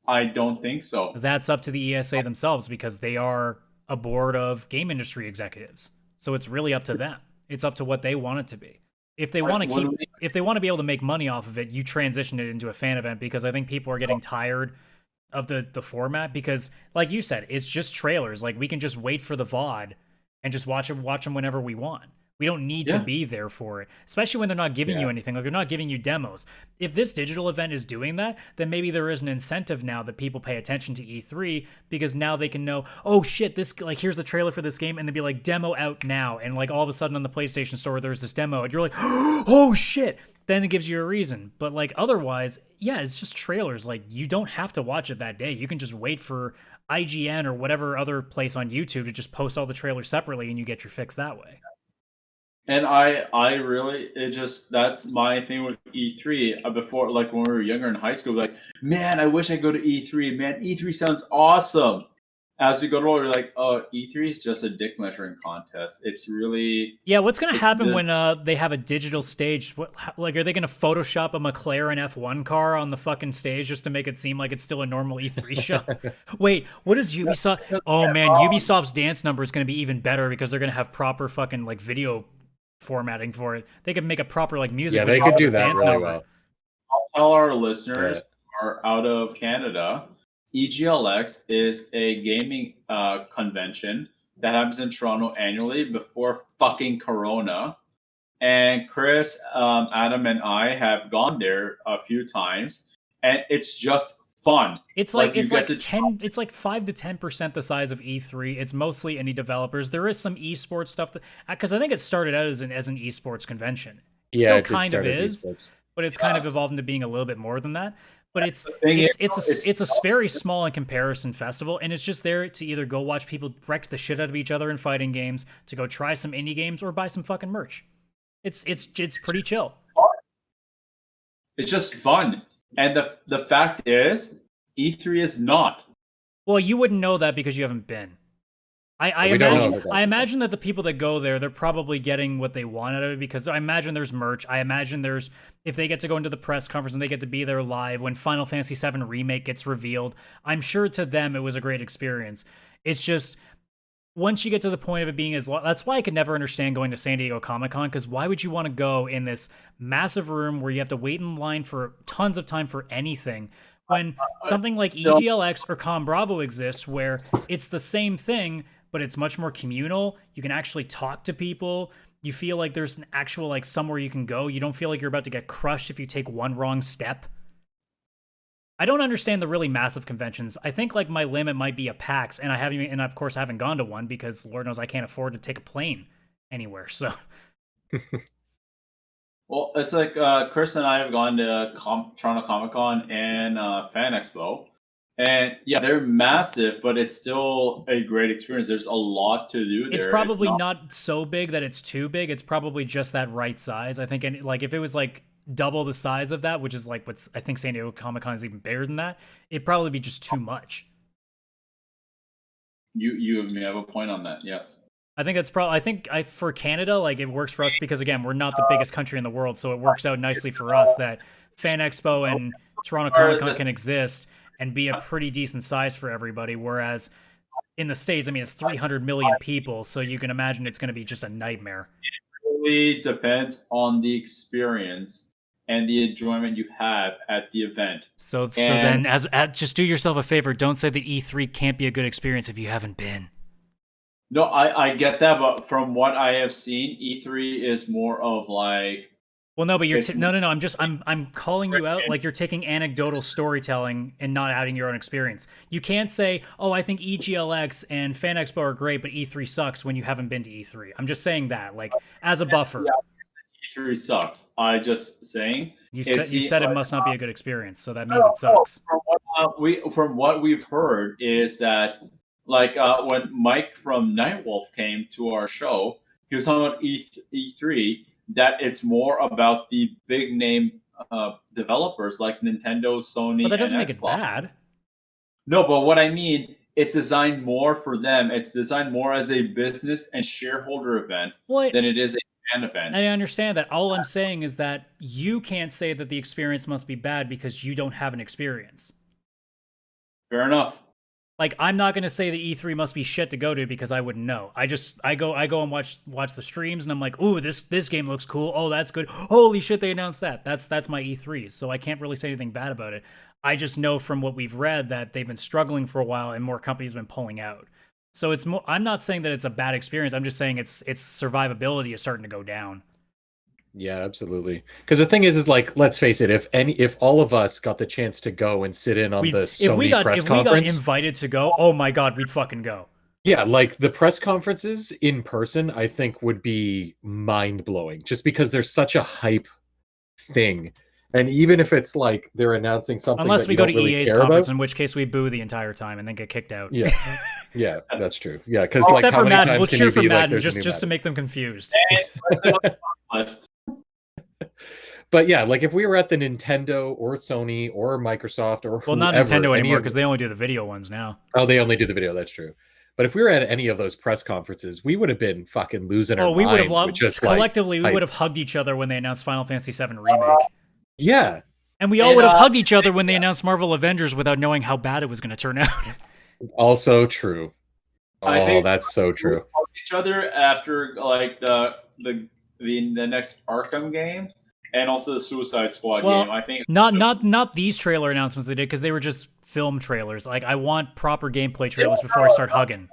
S3: I don't think so.
S1: That's up to the ESA themselves because they are a board of game industry executives. So it's really up to them. It's up to what they want it to be. If they want to be able to make money off of it, you transition it into a fan event because I think people are getting tired of the format because, like you said, it's just trailers. Like we can just wait for the VOD and just watch them whenever we want. We don't need to be there for it, especially when they're not giving you anything. Like they're not giving you demos. If this digital event is doing that, then maybe there is an incentive now that people pay attention to E3 because now they can know, oh shit, this like here's the trailer for this game, and they'd be like demo out now, and like all of a sudden on the PlayStation Store there's this demo, and you're like, oh shit. Then it gives you a reason. But like otherwise, it's just trailers. Like you don't have to watch it that day. You can just wait for IGN or whatever other place on YouTube to just post all the trailers separately, and you get your fix that way.
S3: And that's my thing with E3. Before, like when we were younger in high school, like, man, I wish I go to E3. Man, E3 sounds awesome. As we go to older, like, oh, E3 is just a dick measuring contest. It's really
S1: what's gonna happen when they have a digital stage? Like, are they gonna Photoshop a McLaren F1 car on the fucking stage just to make it seem like it's still a normal E3 show? Wait, what is Ubisoft? Oh man, Ubisoft's dance number is gonna be even better because they're gonna have proper fucking like video formatting for it. They could make a proper like music.
S5: Yeah, they
S1: video
S5: could
S1: for
S5: do
S1: the
S5: that
S1: dance
S5: really
S1: number.
S5: well.
S3: I'll tell our listeners who are out of Canada, EGLX is a gaming convention that happens in Toronto annually before fucking Corona. And Chris, Adam, and I have gone there a few times, and it's just fun.
S1: It's like 5 to 10% the size of E3. It's mostly indie developers. There is some esports stuff because I think it started out as an esports convention. It still kind of is, but it's kind of evolved into being a little bit more than that. But it's a very small in comparison festival, and it's just there to either go watch people wreck the shit out of each other in fighting games, to go try some indie games, or buy some fucking merch. It's pretty chill.
S3: It's just fun. And the fact is, E3 is not.
S1: Well, you wouldn't know that because you haven't been. I imagine that the people that go there, they're probably getting what they want out of it, because I imagine there's merch. I imagine there's, if they get to go into the press conference and they get to be there live when Final Fantasy VII Remake gets revealed, I'm sure to them it was a great experience. It's just, once you get to the point of it being that's why I could never understand going to San Diego Comic-Con, because why would you want to go in this massive room where you have to wait in line for tons of time for anything, when something like EGLX or Con Bravo exists where it's the same thing, but it's much more communal. You can actually talk to people. You feel like there's an actual like somewhere you can go. You don't feel like you're about to get crushed if you take one wrong step. I don't understand the really massive conventions. I think like my limit might be a PAX, and I of course haven't gone to one because Lord knows I can't afford to take a plane anywhere. So,
S3: well, it's like Chris and I have gone to Toronto Comic Con and Fan Expo, and yeah, they're massive, but it's still a great experience. There's a lot to do there.
S1: It's probably not so big that it's too big. It's probably just that right size. I think, and like if it was like double the size of that, which is like I think San Diego Comic-Con is even bigger than that, it'd probably be just too much.
S3: You may have a point on that, yes.
S1: I think that's probably, for Canada, like it works for us because again, we're not the biggest country in the world, so it works out nicely for us that Fan Expo and Toronto Comic-Con can exist and be a pretty decent size for everybody, whereas in the States, I mean, it's 300 million people, so you can imagine it's going to be just a nightmare.
S3: It really depends on the experience and the enjoyment you have at the event.
S1: So then, just do yourself a favor. Don't say that E3 can't be a good experience if you haven't been.
S3: No, I get that, but from what I have seen, E3 is more of like.
S1: Well, no, but no. I'm calling you out like you're taking anecdotal storytelling and not adding your own experience. You can't say, "Oh, I think EGLX and Fan Expo are great, but E3 sucks" when you haven't been to E3. I'm just saying that, like, as a buffer.
S3: Yeah, E3 sucks. I just saying.
S1: You said it must not be a good experience, so that means it sucks.
S3: From what we've heard is that, like, when Mike from Nightwolf came to our show, he was talking about E3. That it's more about the big name developers like Nintendo, Sony,
S1: but that doesn't
S3: and
S1: make
S3: Xbox.
S1: it bad.
S3: No, but what I mean, it's designed more for them. It's designed more as a business and shareholder event than it is a fan event.
S1: I understand that. All I'm saying is that you can't say that the experience must be bad because you don't have an experience.
S3: Fair enough.
S1: Like, I'm not going to say that E3 must be shit to go to because I wouldn't know. I go and watch the streams and I'm like, ooh, this game looks cool. Oh, that's good. Holy shit, they announced that. That's my E3. So I can't really say anything bad about it. I just know from what we've read that they've been struggling for a while and more companies have been pulling out. So it's more, I'm not saying that it's a bad experience. I'm just saying its survivability is starting to go down.
S5: Yeah, absolutely. Because the thing is like, let's face it, if all of us got the chance to go and sit in on the Sony press conference,
S1: if we got invited to go, oh my god, we'd fucking go.
S5: Yeah, like the press conferences in person, I think would be mind blowing, just because there's such a hype thing, and even if it's like they're announcing something,
S1: unless we go to
S5: really
S1: EA's conference, in which case we boo the entire time and then get kicked out.
S5: Yeah, yeah, that's true. Yeah, because
S1: except
S5: like, how
S1: for
S5: many
S1: Madden,
S5: times
S1: we'll
S5: can
S1: cheer
S5: you
S1: for
S5: be
S1: Madden
S5: like,
S1: just to make them confused.
S5: But yeah, like if we were at the Nintendo or Sony or Microsoft or
S1: well, not Nintendo anymore because they only do the video ones now.
S5: Oh, they only do the video. That's true. But if we were at any of those press conferences, we would have been fucking losing our minds.
S1: We would have loved
S5: just
S1: collectively.
S5: Like,
S1: we would have hugged each other when they announced Final Fantasy VII Remake.
S5: Yeah,
S1: and we all would have hugged each other when they announced Marvel Avengers without knowing how bad it was going to turn out.
S5: Also true.
S3: I think
S5: that's so true.
S3: Each other after like the the next Arkham game, and also the Suicide Squad
S1: Well,
S3: game. I think
S1: not these trailer announcements they did, because they were just film trailers. Like, I want proper gameplay trailers before I start hugging.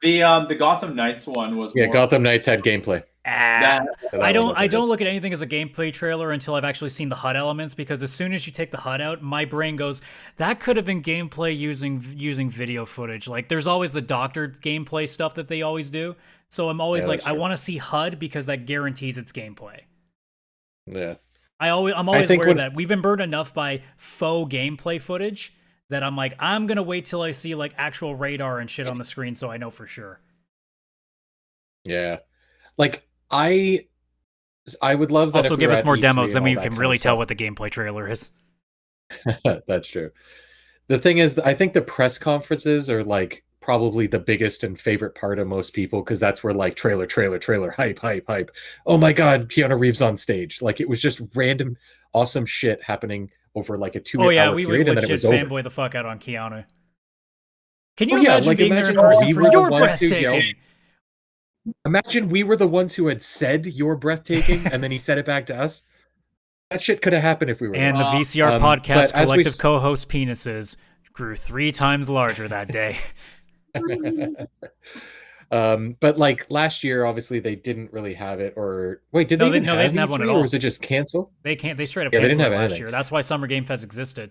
S3: the Gotham Knights one was more,
S5: Gotham Knights had gameplay.
S3: that,
S1: I don't look at anything as a gameplay trailer until I've actually seen the HUD elements, because as soon as you take the HUD out, my brain goes, that could have been gameplay using video footage. Like, there's always the doctored gameplay stuff that they always do. So I'm always like, I want to see HUD because that guarantees it's gameplay.
S5: Yeah.
S1: I'm always aware of that. We've been burned enough by faux gameplay footage that I'm like, I'm gonna wait till I see like actual radar and shit on the screen so I know for sure.
S5: Yeah. Like, I would love that.
S1: Also,
S5: if we
S1: give
S5: were
S1: us
S5: at
S1: more
S5: E3
S1: demos,
S5: and
S1: then
S5: all
S1: we
S5: that
S1: can
S5: kind
S1: really
S5: of
S1: tell
S5: stuff.
S1: what the gameplay trailer is.
S5: That's true. The thing is, I think the press conferences are like probably the biggest and favorite part of most people, because that's where like trailer, hype. Oh my god, Keanu Reeves on stage. Like, it was just random awesome shit happening over like a 2 hour period,
S1: We would
S5: and then it
S1: legit
S5: was over.
S1: fanboy the fuck out on Keanu. Can you
S5: Oh, yeah,
S1: imagine
S5: like,
S1: being there in
S5: imagine
S1: person
S5: we
S1: for
S5: were the
S1: your
S5: ones who
S1: breathtaking?
S5: yelled. Imagine we were the ones who had said "you're breathtaking," and then he said it back to us. That shit could have happened if we were
S1: And
S5: there.
S1: the VCR
S5: but
S1: Podcast
S5: as we
S1: collective co-host penises grew 3 times larger that day.
S5: But like last year, obviously they didn't really have it. Or wait, did
S1: No,
S5: they
S1: they
S5: even have
S1: didn't have one
S5: E3,
S1: at
S5: or
S1: all.
S5: was it just canceled?
S1: They straight up
S5: Yeah, they
S1: canceled
S5: didn't have
S1: it last
S5: anything.
S1: year. That's why Summer Game Fest existed.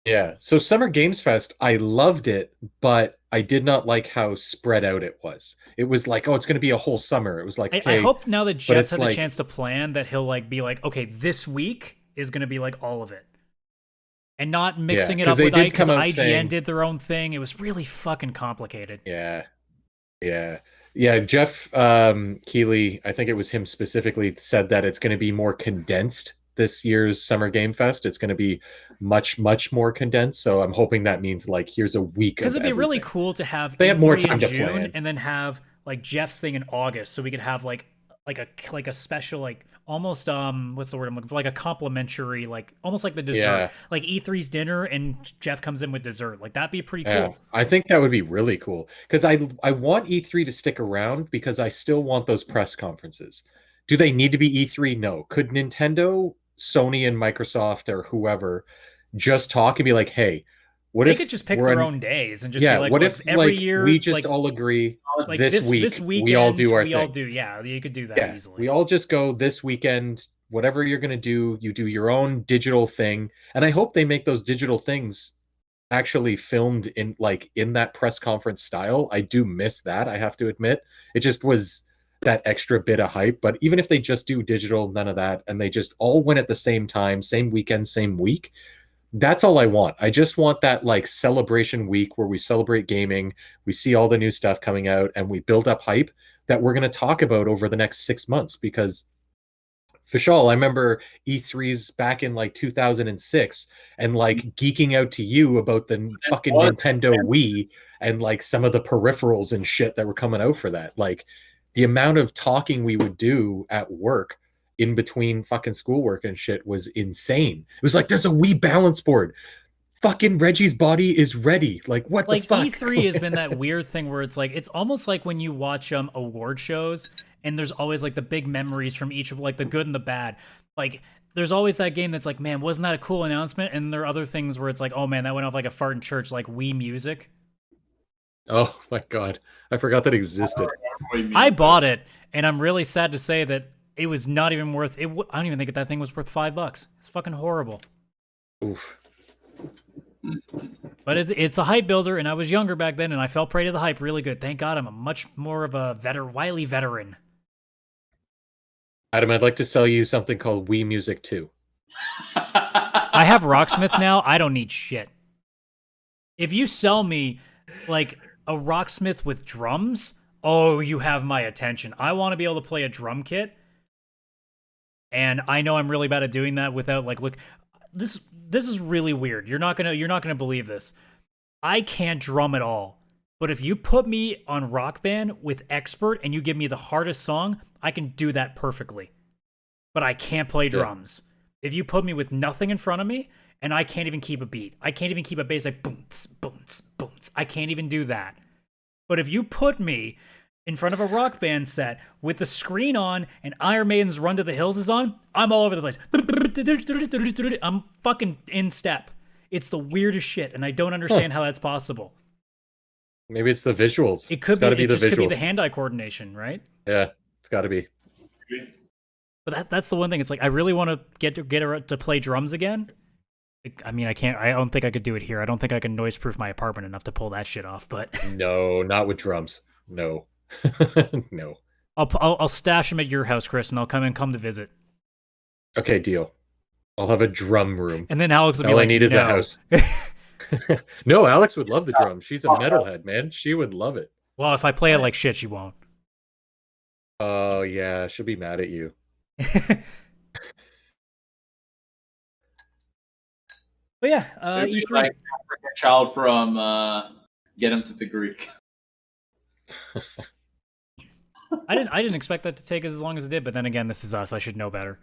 S5: Yeah. So Summer Games Fest, I loved it, but I did not like how spread out it was. It was like, oh, it's going to be a whole summer. It was like,
S1: I
S5: okay,
S1: hope now that Jeff's
S5: it's
S1: had
S5: like-
S1: a chance to plan that he'll like be like, okay, this week is going to be like all of it. And not mixing it
S5: 'cause
S1: up
S5: they
S1: with
S5: did
S1: because
S5: come out
S1: IGN
S5: saying-
S1: did their own thing. It was really fucking complicated.
S5: Yeah. Jeff Keighley, I think it was him specifically, said that it's going to be more condensed this year's Summer Game Fest. It's going to be much more condensed. So I'm hoping that means like here's a week.
S1: Because it'd be really
S5: everything.
S1: cool to have
S5: They have more
S1: E3
S5: time
S1: in
S5: to
S1: June
S5: plan.
S1: and then have like Jeff's thing in August, so we could have like a special, like almost what's the word I'm looking for, like a complimentary, like almost like the dessert,
S5: Yeah.
S1: like E3's dinner and Jeff comes in with dessert. Like that'd be pretty
S5: Yeah,
S1: cool.
S5: I think that would be really cool, because I want E3 to stick around, because I still want those press conferences. Do they need to be E3? No. Could Nintendo, Sony, and Microsoft or whoever just talk and be like, hey, what
S1: They
S5: if
S1: could just pick
S5: we're
S1: their
S5: in-
S1: own days and just
S5: yeah,
S1: be like,
S5: what
S1: look,
S5: if
S1: every
S5: like,
S1: year
S5: we just
S1: like,
S5: all agree
S1: like
S5: this weekend
S1: we all do our
S5: thing.
S1: Yeah, you could do that
S5: Yeah,
S1: easily.
S5: we all just go this weekend, whatever you're going to do, you do your own digital thing. And I hope they make those digital things actually filmed in that press conference style. I do miss that, I have to admit. It just was that extra bit of hype. But even if they just do digital, none of that, and they just all went at the same time, same weekend, same week, that's all I want. I just want that like celebration week where we celebrate gaming, we see all the new stuff coming out, and we build up hype that we're going to talk about over the next 6 months. Because Vishal, I remember E3s back in like 2006 and like geeking out to you about the fucking Nintendo Wii and like some of the peripherals and shit that were coming out for that. Like the amount of talking we would do at work in between fucking schoolwork and shit was insane. It was like, there's a Wii balance board. Fucking Reggie's body is ready. Like, what
S1: Like
S5: the fuck?
S1: E3 has been that weird thing where it's like, it's almost like when you watch award shows and there's always like the big memories from each of like the good and the bad. Like there's always that game that's like, man, wasn't that a cool announcement? And there are other things where it's like, oh man, that went off like a fart in church, like Wii Music.
S5: Oh my god, I forgot that existed.
S1: I bought it, and I'm really sad to say that it was not even worth it. I don't even think that thing was worth $5. It's fucking horrible.
S5: Oof.
S1: But it's a hype builder, and I was younger back then, and I fell prey to the hype really good. Thank God I'm a much more of a wily veteran.
S5: Adam, I'd like to sell you something called Wii Music 2.
S1: I have Rocksmith now. I don't need shit. If you sell me like a Rocksmith with drums, oh, you have my attention. I want to be able to play a drum kit. And I know I'm really bad at doing that without like, look, this is really weird. You're not gonna believe this. I can't drum at all. But if you put me on Rock Band with Expert and you give me the hardest song, I can do that perfectly. But I can't play drums. If you put me with nothing in front of me and I can't even keep a beat, I can't even keep a bass like boom, boom, boom. I can't even do that. But if you put me in front of a Rock Band set with the screen on and Iron Maiden's Run to the Hills is on, I'm all over the place. I'm fucking in step. It's the weirdest shit, and I don't understand how that's possible.
S5: Maybe it's the visuals.
S1: It could be. It just could be the hand-eye coordination, right?
S5: Yeah, it's got to be.
S1: But that's the one thing. It's like I really want to get her to play drums again. I mean, I can't. I don't think I could do it here. I don't think I can noise-proof my apartment enough to pull that shit off. But
S5: no, not with drums. No, no.
S1: I'll stash them at your house, Chris, and I'll come to visit.
S5: Okay, deal. I'll have a drum room.
S1: And then Alex will be
S5: all
S1: like,
S5: I need is a house. No, Alex would love the drums. She's a metalhead, man. She would love it.
S1: Well, if I play it like shit, she won't.
S5: Oh yeah, she'll be mad at you.
S1: But yeah, E3.
S3: Like a child from Get Him to the Greek.
S1: I didn't expect that to take as long as it did, but then again, this is us. I should know better.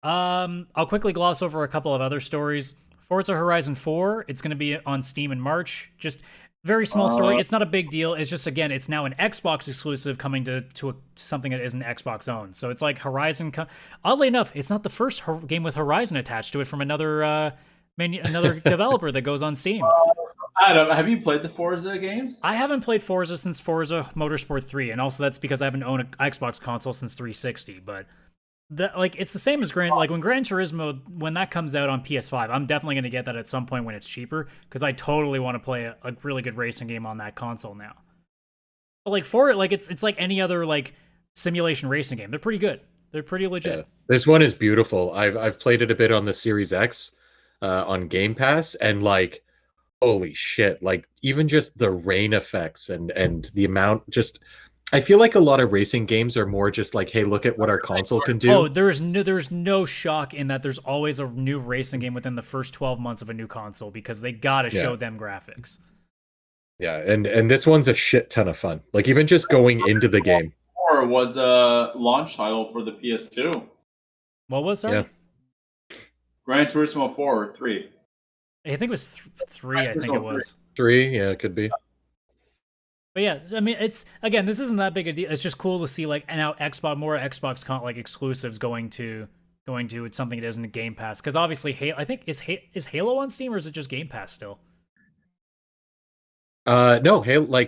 S1: I'll quickly gloss over a couple of other stories. Forza Horizon 4, it's going to be on Steam in March. Just very small story. It's not a big deal. It's just, again, it's now an Xbox exclusive coming to something that isn't Xbox owned. So it's like Horizon. Oddly enough, it's not the first game with Horizon attached to it from another developer that goes on Steam.
S3: Adam, have you played the Forza games?
S1: I haven't played Forza since Forza Motorsport 3, and also that's because I haven't owned an Xbox console since 360. But it's the same as when Gran Turismo, when that comes out on PS5, I'm definitely going to get that at some point when it's cheaper, because I totally want to play a really good racing game on that console now. But it's like any other simulation racing game. They're pretty good. They're pretty legit.
S5: Yeah. This one is beautiful. I've played it a bit on the Series X on Game Pass, and holy shit, even just the rain effects and the amount, just I feel like a lot of racing games are more just hey, look at what our console can do.
S1: Oh, there's no shock in that there's always a new racing game within the first 12 months of a new console, because they gotta show them graphics.
S5: Yeah, and this one's a shit ton of fun. Even just going into the game.
S3: Or was the launch title for the PS2?
S1: What was that?
S5: Yeah.
S3: Gran Turismo 4 or 3?
S1: I think it was 3. I think it was
S5: 3. Yeah, it could be.
S1: But yeah, I mean, it's again, this isn't that big a deal. It's just cool to see now more Xbox exclusives going to it's something that isn't a Game Pass, because obviously I think is Halo on Steam, or is it just Game Pass still?
S5: No, Halo.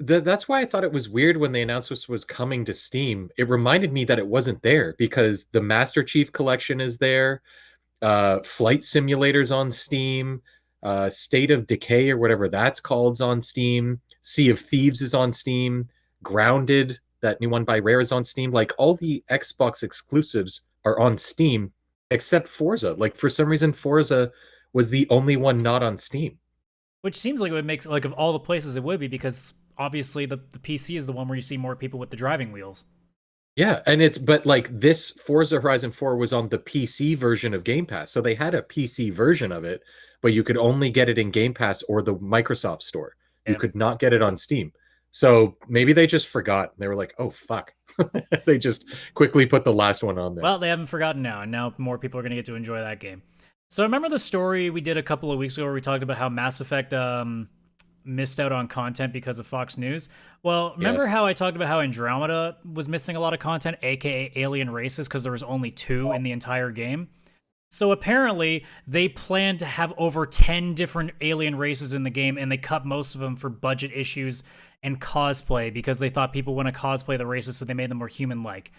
S5: That's why I thought it was weird when they announced this was coming to Steam. It reminded me that it wasn't there, because the Master Chief Collection is there. Flight Simulator's on Steam. State of Decay or whatever that's called's on Steam. Sea of Thieves is on Steam. Grounded, that new one by Rare, is on Steam. All the Xbox exclusives are on Steam except Forza. For some reason, Forza was the only one not on Steam.
S1: Which seems like it would make, of all the places it would be, because obviously the PC is the one where you see more people with the driving wheels.
S5: Yeah, and this Forza Horizon 4 was on the PC version of Game Pass. So they had a PC version of it, but you could only get it in Game Pass or the Microsoft Store. You could not get it on Steam. So maybe they just forgot. They were like, oh, fuck. They just quickly put the last one on there.
S1: Well, they haven't forgotten now, and now more people are going to get to enjoy that game. So remember the story we did a couple of weeks ago where we talked about how Mass Effect missed out on content because of Fox News? Well, remember how I talked about how Andromeda was missing a lot of content, aka alien races, because there was only 2 in the entire game? So apparently, they planned to have over 10 different alien races in the game, and they cut most of them for budget issues and cosplay, because they thought people want to cosplay the races, so they made them more human-like.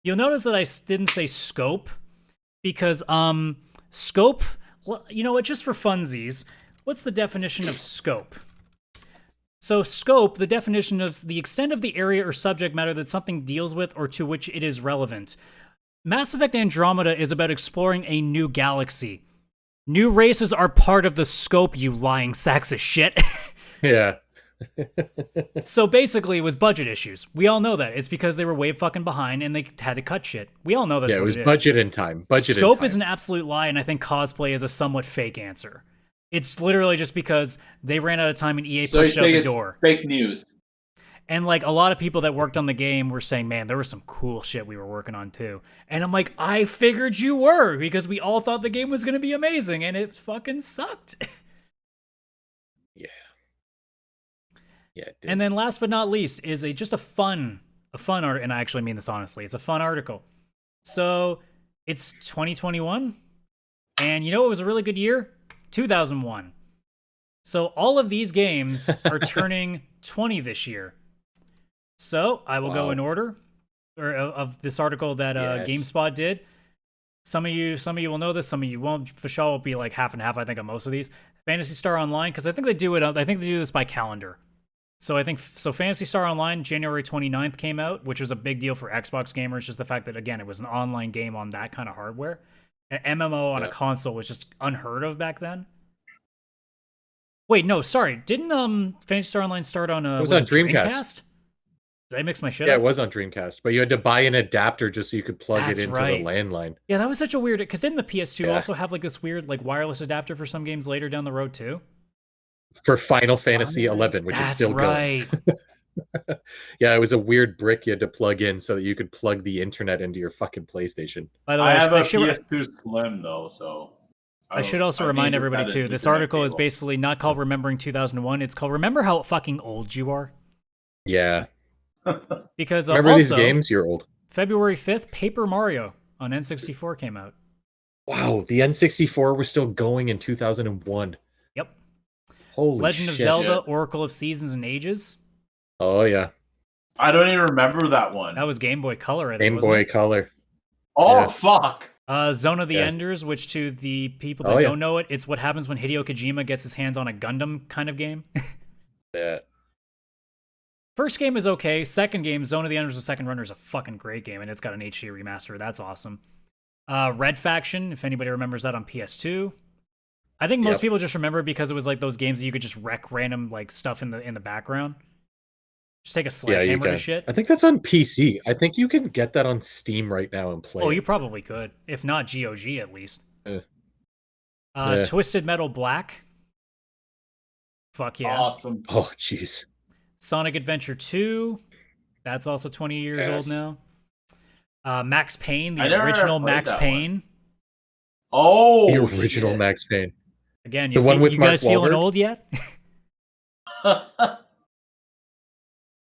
S1: You'll notice that I didn't say scope, because scope, just for funsies, what's the definition of scope? So scope, the definition of the extent of the area or subject matter that something deals with or to which it is relevant. Mass Effect Andromeda is about exploring a new galaxy. New races are part of the scope, you lying sacks of shit.
S5: Yeah.
S1: So basically, it was budget issues. We all know that. It's because they were way fucking behind and they had to cut shit. We all know that's what it is.
S5: Yeah, it was budget and time.
S1: Scope is an absolute lie, and I think cosplay is a somewhat fake answer. It's literally just because they ran out of time and EA pushed out the door.
S3: Fake news.
S1: And a lot of people that worked on the game were saying, man, there was some cool shit we were working on too. And I'm like, I figured you were, because we all thought the game was going to be amazing, and it fucking sucked.
S5: Yeah, it did.
S1: And then last but not least is just a fun art, and I actually mean this honestly. It's a fun article. So it's 2021, and you know what was a really good year? 2001. So all of these games are turning 20 this year. So I will go in order of this article that GameSpot did. Some of you will know this, some of you won't. Vishal will be like half and half, I think, on most of these. Phantasy Star Online, because I think they do it. I think they do this by calendar. So Phantasy Star Online, January 29th came out, which was a big deal for Xbox gamers. Just the fact that, again, it was an online game on that kind of hardware. An MMO on a console was just unheard of back then. Wait, no, sorry. Didn't Phantasy Star Online start on
S5: it was on Dreamcast?
S1: Did I mix my shit
S5: Yeah,
S1: up?
S5: it was on Dreamcast, but you had to buy an adapter just so you could plug it into the landline.
S1: Yeah, that was such a weird... Because didn't the PS2 also have like this weird like wireless adapter for some games later down the road too?
S5: For Final Fantasy 11, which is still going. Yeah, it was a weird brick you had to plug in so that you could plug the internet into your fucking PlayStation.
S3: By the way, I have a PS2 Slim though, so...
S1: I should also remind everybody too, this article is basically not called Remembering 2001, it's called Remember How Fucking Old You Are.
S5: Yeah.
S1: Because
S5: remember
S1: also,
S5: these games? You're old.
S1: February 5th, Paper Mario on N64 came out.
S5: Wow, the N64 was still going in 2001.
S1: Yep.
S5: Holy
S1: Legend of Zelda, Oracle of Seasons and Ages.
S5: Oh, yeah.
S3: I don't even remember that one.
S1: That was Game Boy Color, I think.
S5: Game Boy Color.
S3: Oh, fuck.
S1: Zone of the Enders, which to the people that don't know it, it's what happens when Hideo Kojima gets his hands on a Gundam kind of game.
S5: Yeah.
S1: First game is okay. Second game, Zone of the Enders, the Second Runner, is a fucking great game, and it's got an HD remaster. That's awesome. Red Faction, if anybody remembers that on PS2. I think most people just remember it because it was like those games that you could just wreck random like stuff in the background. Just take a sledgehammer to shit.
S5: I think that's on PC. I think you can get that on Steam right now and play.
S1: Oh, you probably could. If not GOG, at least. Twisted Metal Black. Fuck yeah.
S3: Awesome.
S5: Oh, jeez.
S1: Sonic Adventure 2. That's also 20 years old now. Max Payne, the original Max Payne.
S3: Oh,
S5: the original Max Payne.
S1: Again,
S5: the one with
S1: you
S5: Mark
S1: guys
S5: Wahlberg?
S1: Feeling old yet?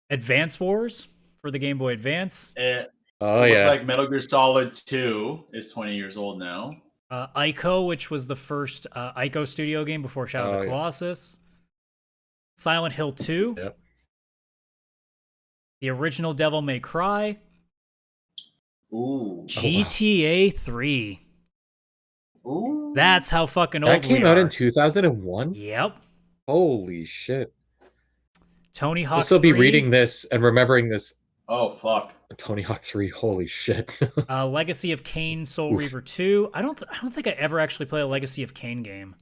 S1: Advance Wars for the Game Boy Advance.
S3: Looks like Metal Gear Solid 2 is 20 years old now.
S1: Ico, which was the first Ico Studio game before Shadow of the Colossus. Silent Hill 2.
S5: Yep.
S1: The original Devil May Cry.
S3: Ooh.
S1: GTA 3.
S3: Ooh.
S1: That's how fucking old
S5: that came
S1: we
S5: out
S1: are.
S5: in 2001?
S1: Yep.
S5: Holy shit.
S1: Tony Hawk
S5: I'll still
S1: 3.
S5: be reading this and remembering this.
S3: Oh, fuck.
S5: Tony Hawk 3, holy shit.
S1: Legacy of Kain, Soul Reaver 2. I don't think I ever actually played a Legacy of Kain game.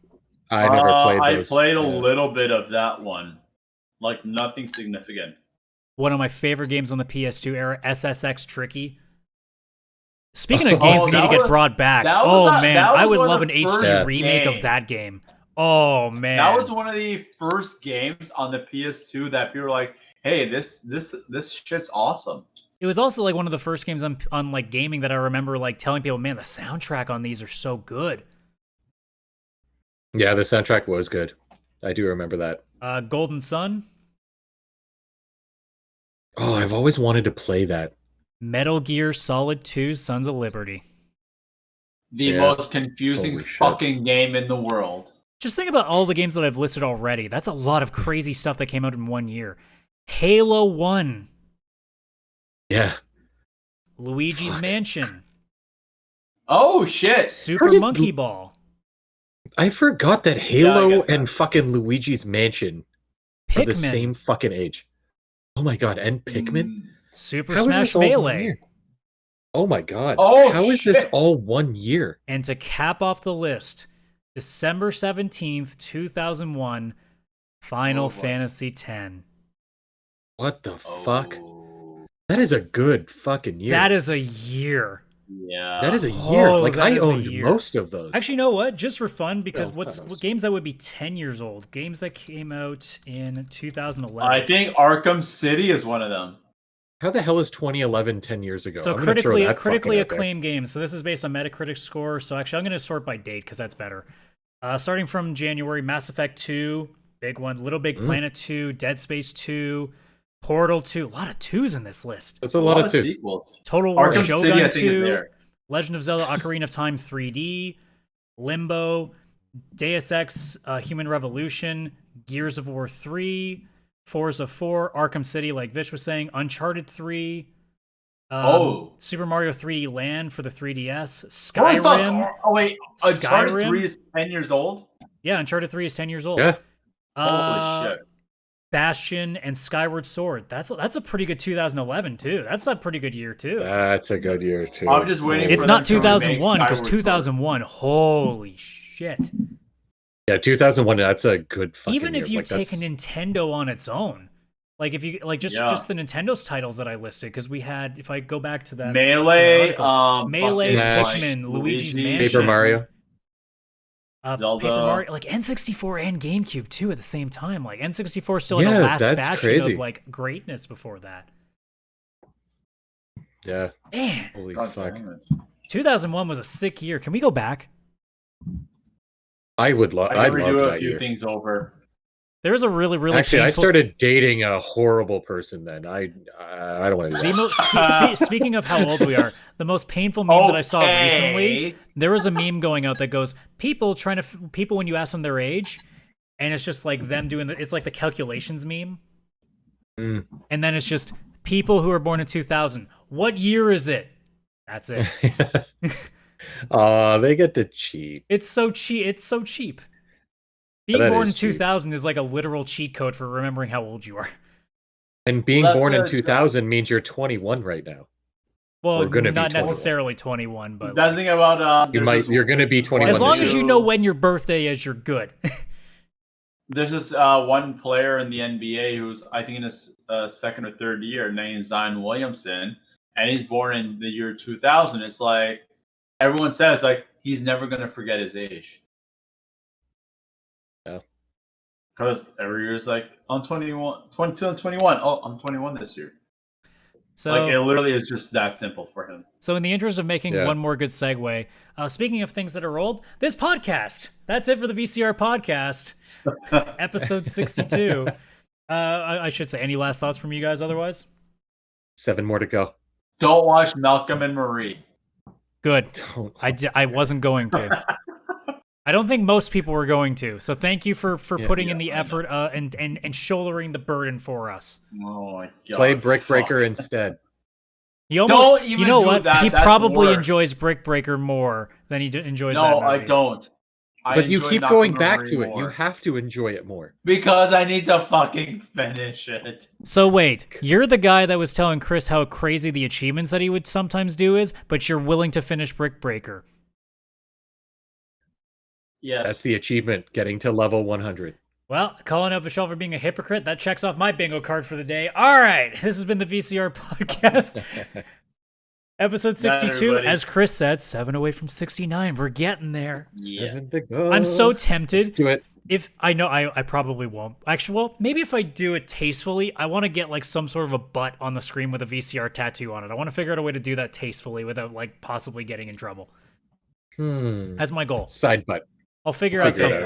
S5: I never played those.
S3: I played a little bit of that one. Like, nothing significant.
S1: One of my favorite games on the PS2 era, SSX Tricky. Speaking of games that need to get brought back, I would love an HD remake of that game. Oh, man.
S3: That was one of the first games on the PS2 that people were like, hey, this shit's awesome.
S1: It was also like one of the first games on like gaming that I remember like telling people, man, the soundtrack on these are so good.
S5: Yeah, the soundtrack was good. I do remember that.
S1: Golden Sun.
S5: Oh, I've always wanted to play that.
S1: Metal Gear Solid 2 Sons of Liberty.
S3: The most confusing fucking game in the world.
S1: Just think about all the games that I've listed already. That's a lot of crazy stuff that came out in 1 year. Halo 1.
S5: Yeah.
S1: Luigi's Mansion.
S3: Oh, shit.
S1: Super Monkey Ball.
S5: I forgot that Halo and fucking Luigi's Mansion are the same fucking age. Oh my god, and Pikmin?
S1: Super Smash Melee.
S5: Oh my god.
S3: Oh,
S5: how is this all 1 year?
S1: And to cap off the list, December 17th, 2001, Final Fantasy X.
S5: What the fuck? That is a good fucking year.
S1: That is a year.
S3: Yeah.
S5: That is a year. Like, I owned most of those.
S1: Actually, you know what? Just for fun, because what games that would be 10 years old? Games that came out in 2011.
S3: I think Arkham City is one of them.
S5: How the hell is 2011 10 years ago?
S1: So critically acclaimed games. So this is based on Metacritic score. So actually, I'm going to sort by date because that's better. Starting from January, Mass Effect 2, big one. Little Big Planet 2, Dead Space 2, Portal 2. A lot of 2s in this list.
S5: That's a lot of twos.
S3: sequels.
S1: Total War
S3: Arkham
S1: Shogun
S3: City, I think, is
S1: 2,
S3: there.
S1: Legend of Zelda Ocarina of Time 3D, Limbo, Deus Ex Human Revolution, Gears of War 3, Forza 4, Arkham City, like Vish was saying, Uncharted 3, Super Mario 3D Land for the 3DS, Skyrim.
S3: Oh wait, Uncharted
S1: Skyrim?
S3: 3 is 10 years old?
S1: Yeah, Uncharted 3 is 10 years old.
S5: Yeah.
S3: Holy shit.
S1: Bastion and Skyward Sword. That's a pretty good 2011 too. That's a pretty good year too.
S5: That's a good year too.
S3: I'm just waiting
S1: It's
S3: for
S1: not
S3: them to remake
S1: 2001 because
S3: Skyward Sword.
S1: 2001. Holy shit!
S5: Yeah, 2001. That's a good fucking
S1: Even if
S5: year.
S1: you
S5: Like,
S1: take a
S5: that's-
S1: Nintendo on its own, like if you like just the Nintendo's titles that I listed, because we had, if I go back to that
S3: Melee,
S1: Melee,
S5: fucking
S1: Pikmin, Luigi's
S3: Luigi,
S1: Mansion,
S5: Paper Mario.
S3: Zelda.
S1: Paper Mario, like N64 and GameCube too at the same time. Like N64 still like
S5: Yeah,
S1: the last
S5: that's
S1: bastion
S5: crazy.
S1: of like greatness before that.
S5: Yeah.
S1: Man,
S5: Holy
S3: God
S5: fuck.
S3: damn it.
S1: 2001 was a sick year. Can we go back?
S5: I would love.
S3: I
S5: I
S3: can
S5: love
S3: redo a
S5: that
S3: few
S5: year.
S3: things over.
S1: There was a really
S5: Actually, I
S1: painful...
S5: started dating a horrible person. Then I don't want to do
S1: The
S5: that.
S1: speaking of how old we are, the most painful meme that I saw recently,
S3: Okay.
S1: there was a meme going out that goes, people when you ask them their age, and it's just like them doing it's like the calculations meme.
S5: Mm.
S1: And then it's just people who are born in 2000. What year is it? That's it.
S5: They get to cheat.
S1: It's so cheap. It's so cheap. Being
S5: That
S1: born in
S5: is cheap.
S1: 2000 is like a literal cheat code for remembering how old you are.
S5: And being
S3: Well, that's
S5: born in
S3: a-
S5: 2000 means you're 21 right now.
S1: Well,
S5: We're gonna be
S1: not
S5: 21.
S1: necessarily 21, but
S3: That's the thing about
S5: You're gonna be 21
S1: as long
S5: this
S1: as
S5: year.
S1: you know when your birthday is, you're good.
S3: There's this one player in the NBA who's I think in his second or third year named Zion Williamson, and he's born in the year 2000. It's like everyone says like he's never gonna forget his age.
S5: Yeah.
S3: Because every year is like I'm 21, 22 and 21. Oh, I'm 21 this year.
S1: So,
S3: Like it literally is just that simple for him.
S1: so in the interest of making
S5: Yeah.
S1: one more good segue, speaking of things that are old, this podcast. That's it for the VCR podcast, episode 62. I should say, any last thoughts from you guys? Otherwise,
S5: 7 more to go.
S3: Don't watch Malcolm and Marie.
S1: good.
S5: Don't.
S1: I wasn't going to. I don't think most people were going to. So thank you for putting in the effort and shouldering the burden for us.
S3: Oh my god.
S5: Play Brick Breaker
S3: Fuck.
S5: instead.
S1: He almost,
S3: Don't even
S1: you know
S3: do
S1: what?
S3: that,
S1: He
S3: that's
S1: probably
S3: worse.
S1: enjoys Brick Breaker more than he enjoys that
S3: No,
S1: movie.
S3: I don't. I
S5: But you
S3: enjoy
S5: keep
S3: Malcolm
S5: going
S3: and
S5: back
S3: Marie
S5: to it.
S3: more.
S5: You have to enjoy it more.
S3: Because I need to fucking finish it.
S1: So wait, you're the guy that was telling Chris how crazy the achievements that he would sometimes do is, but you're willing to finish Brick Breaker.
S3: Yes.
S5: That's the achievement, getting to level 100.
S1: Well, calling out Vishal for being a hypocrite, that checks off my bingo card for the day. All right, this has been the VCR podcast. Episode 62,
S3: everybody.
S1: as Chris said, 7 away from 69. We're getting there.
S3: Yeah.
S5: 7 to go.
S1: I'm so
S5: Let's
S1: tempted.
S5: do it.
S1: If I know I probably won't. Actually, well, maybe if I do it tastefully, I want to get like some sort of a butt on the screen with a VCR tattoo on it. I want to figure out a way to do that tastefully without like possibly getting in trouble. That's my goal.
S5: Side butt.
S1: I'll figure out
S5: Figure it
S1: something.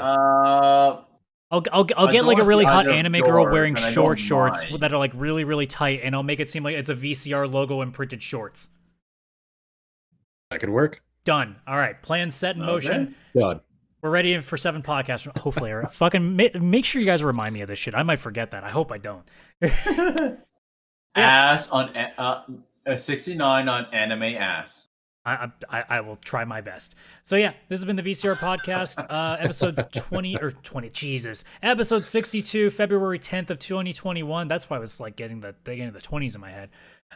S1: I'll get like a
S3: Adores
S1: really
S3: the
S1: hot
S3: idea of
S1: anime girl
S3: doors,
S1: wearing
S3: and I
S1: short
S3: don't
S1: shorts
S3: mind.
S1: that are like really, really tight, and I'll make it seem like it's a VCR logo imprinted shorts.
S5: That could work.
S1: Done. All right. Plan set in motion.
S5: Done.
S1: We're ready for 7 podcasts. Hopefully, all right. Fucking make sure you guys remind me of this shit. I might forget that. I hope I don't.
S3: Ass on 69 on anime ass.
S1: I will try my best. So yeah, this has been the VCR podcast, episode 20, Jesus, episode 62, February 10th of 2021. That's why I was like getting the 20s in my head.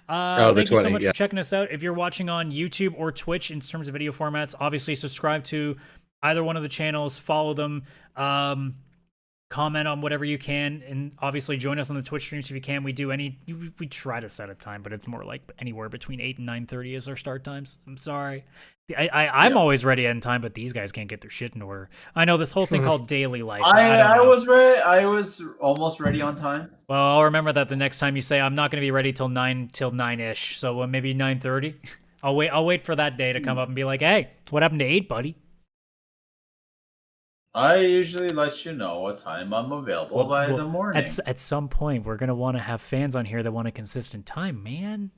S5: the
S1: Thank you so
S5: 20,
S1: much
S5: yeah.
S1: for checking us out. If you're watching on YouTube or Twitch in terms of video formats, obviously subscribe to either one of the channels, follow them, comment on whatever you can, and obviously join us on the Twitch streams if you can. We try to set a time, but it's more like anywhere between 8 and 9:30 is our start times. I'm sorry. I'm always ready in time, but these guys can't get their shit in order. I know this whole thing called daily life.
S3: I
S1: don't know.
S3: was ready. I was almost ready on time.
S1: Well, I'll remember that the next time you say I'm not going to be ready till 9-ish. So maybe 9:30. I'll wait for that day to come up and be like, "Hey, what happened to 8, buddy?"
S3: I usually let you know what time I'm available by the morning.
S1: At some point, we're gonna want to have fans on here that want a consistent time, man.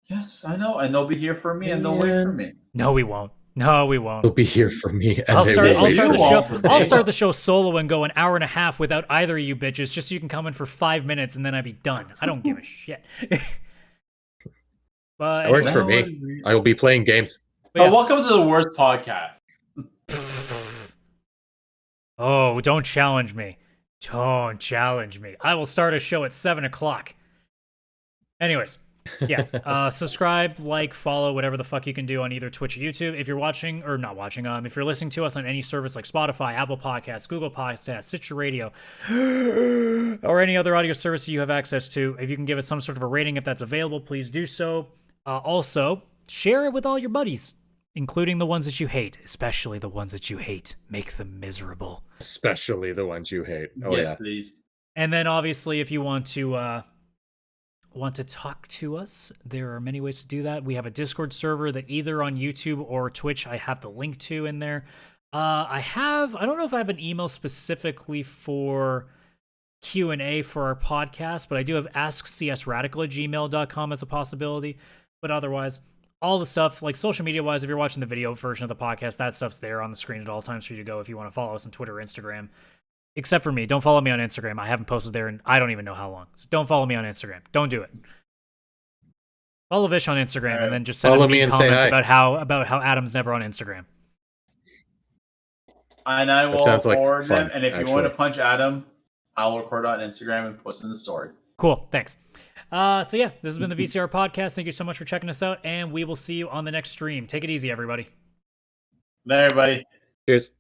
S3: Yes, I know, and they'll be here for me, and they'll wait for me.
S1: No, we won't. No, we won't.
S5: They'll be here for me. And
S1: I'll start the show.
S3: won't.
S1: I'll start the show solo and go an hour and a half without either of you bitches, just so you can come in for 5 minutes and then I'd be done. I don't give a shit. But
S5: That works for me. I will be playing games.
S1: yeah.
S3: Welcome to the worst podcast.
S1: Oh, don't challenge me. Don't challenge me. I will start a show at 7 o'clock. Anyways, yeah. Subscribe, like, follow, whatever the fuck you can do on either Twitch or YouTube. If you're watching, or not watching, if you're listening to us on any service like Spotify, Apple Podcasts, Google Podcasts, Stitcher Radio, or any other audio service you have access to, if you can give us some sort of a rating if that's available, please do so. Also, share it with all your buddies, including the ones that you hate, especially the ones that you hate. Make them miserable.
S5: Especially the ones you hate. Oh,
S3: Yes,
S5: yeah.
S3: please.
S1: And then, obviously, if you want to talk to us, there are many ways to do that. We have a Discord server that either on YouTube or Twitch I have the link to in there. I don't know if I have an email specifically for Q&A for our podcast, but I do have askcsradical@gmail.com as a possibility. But otherwise, all the stuff, like social media-wise, if you're watching the video version of the podcast, that stuff's there on the screen at all times for you to go if you want to follow us on Twitter or Instagram. Except for me. Don't follow me on Instagram. I haven't posted there in I don't even know how long. So don't follow me on Instagram. Don't do it. Follow Vish on Instagram and then just send
S5: Follow
S1: me
S5: me and say
S1: comments
S5: hi.
S1: about how Adam's never on Instagram.
S3: And I will
S5: sounds like
S3: forward
S5: fun,
S3: them. And if you want to
S5: actually.
S3: punch Adam, I'll record on Instagram and post in the story.
S1: Cool. Thanks. So yeah, this has been the VCR Podcast. Thank you so much for checking us out, and we will see you on the next stream. Take it easy, everybody.
S3: Bye, everybody.
S5: Cheers.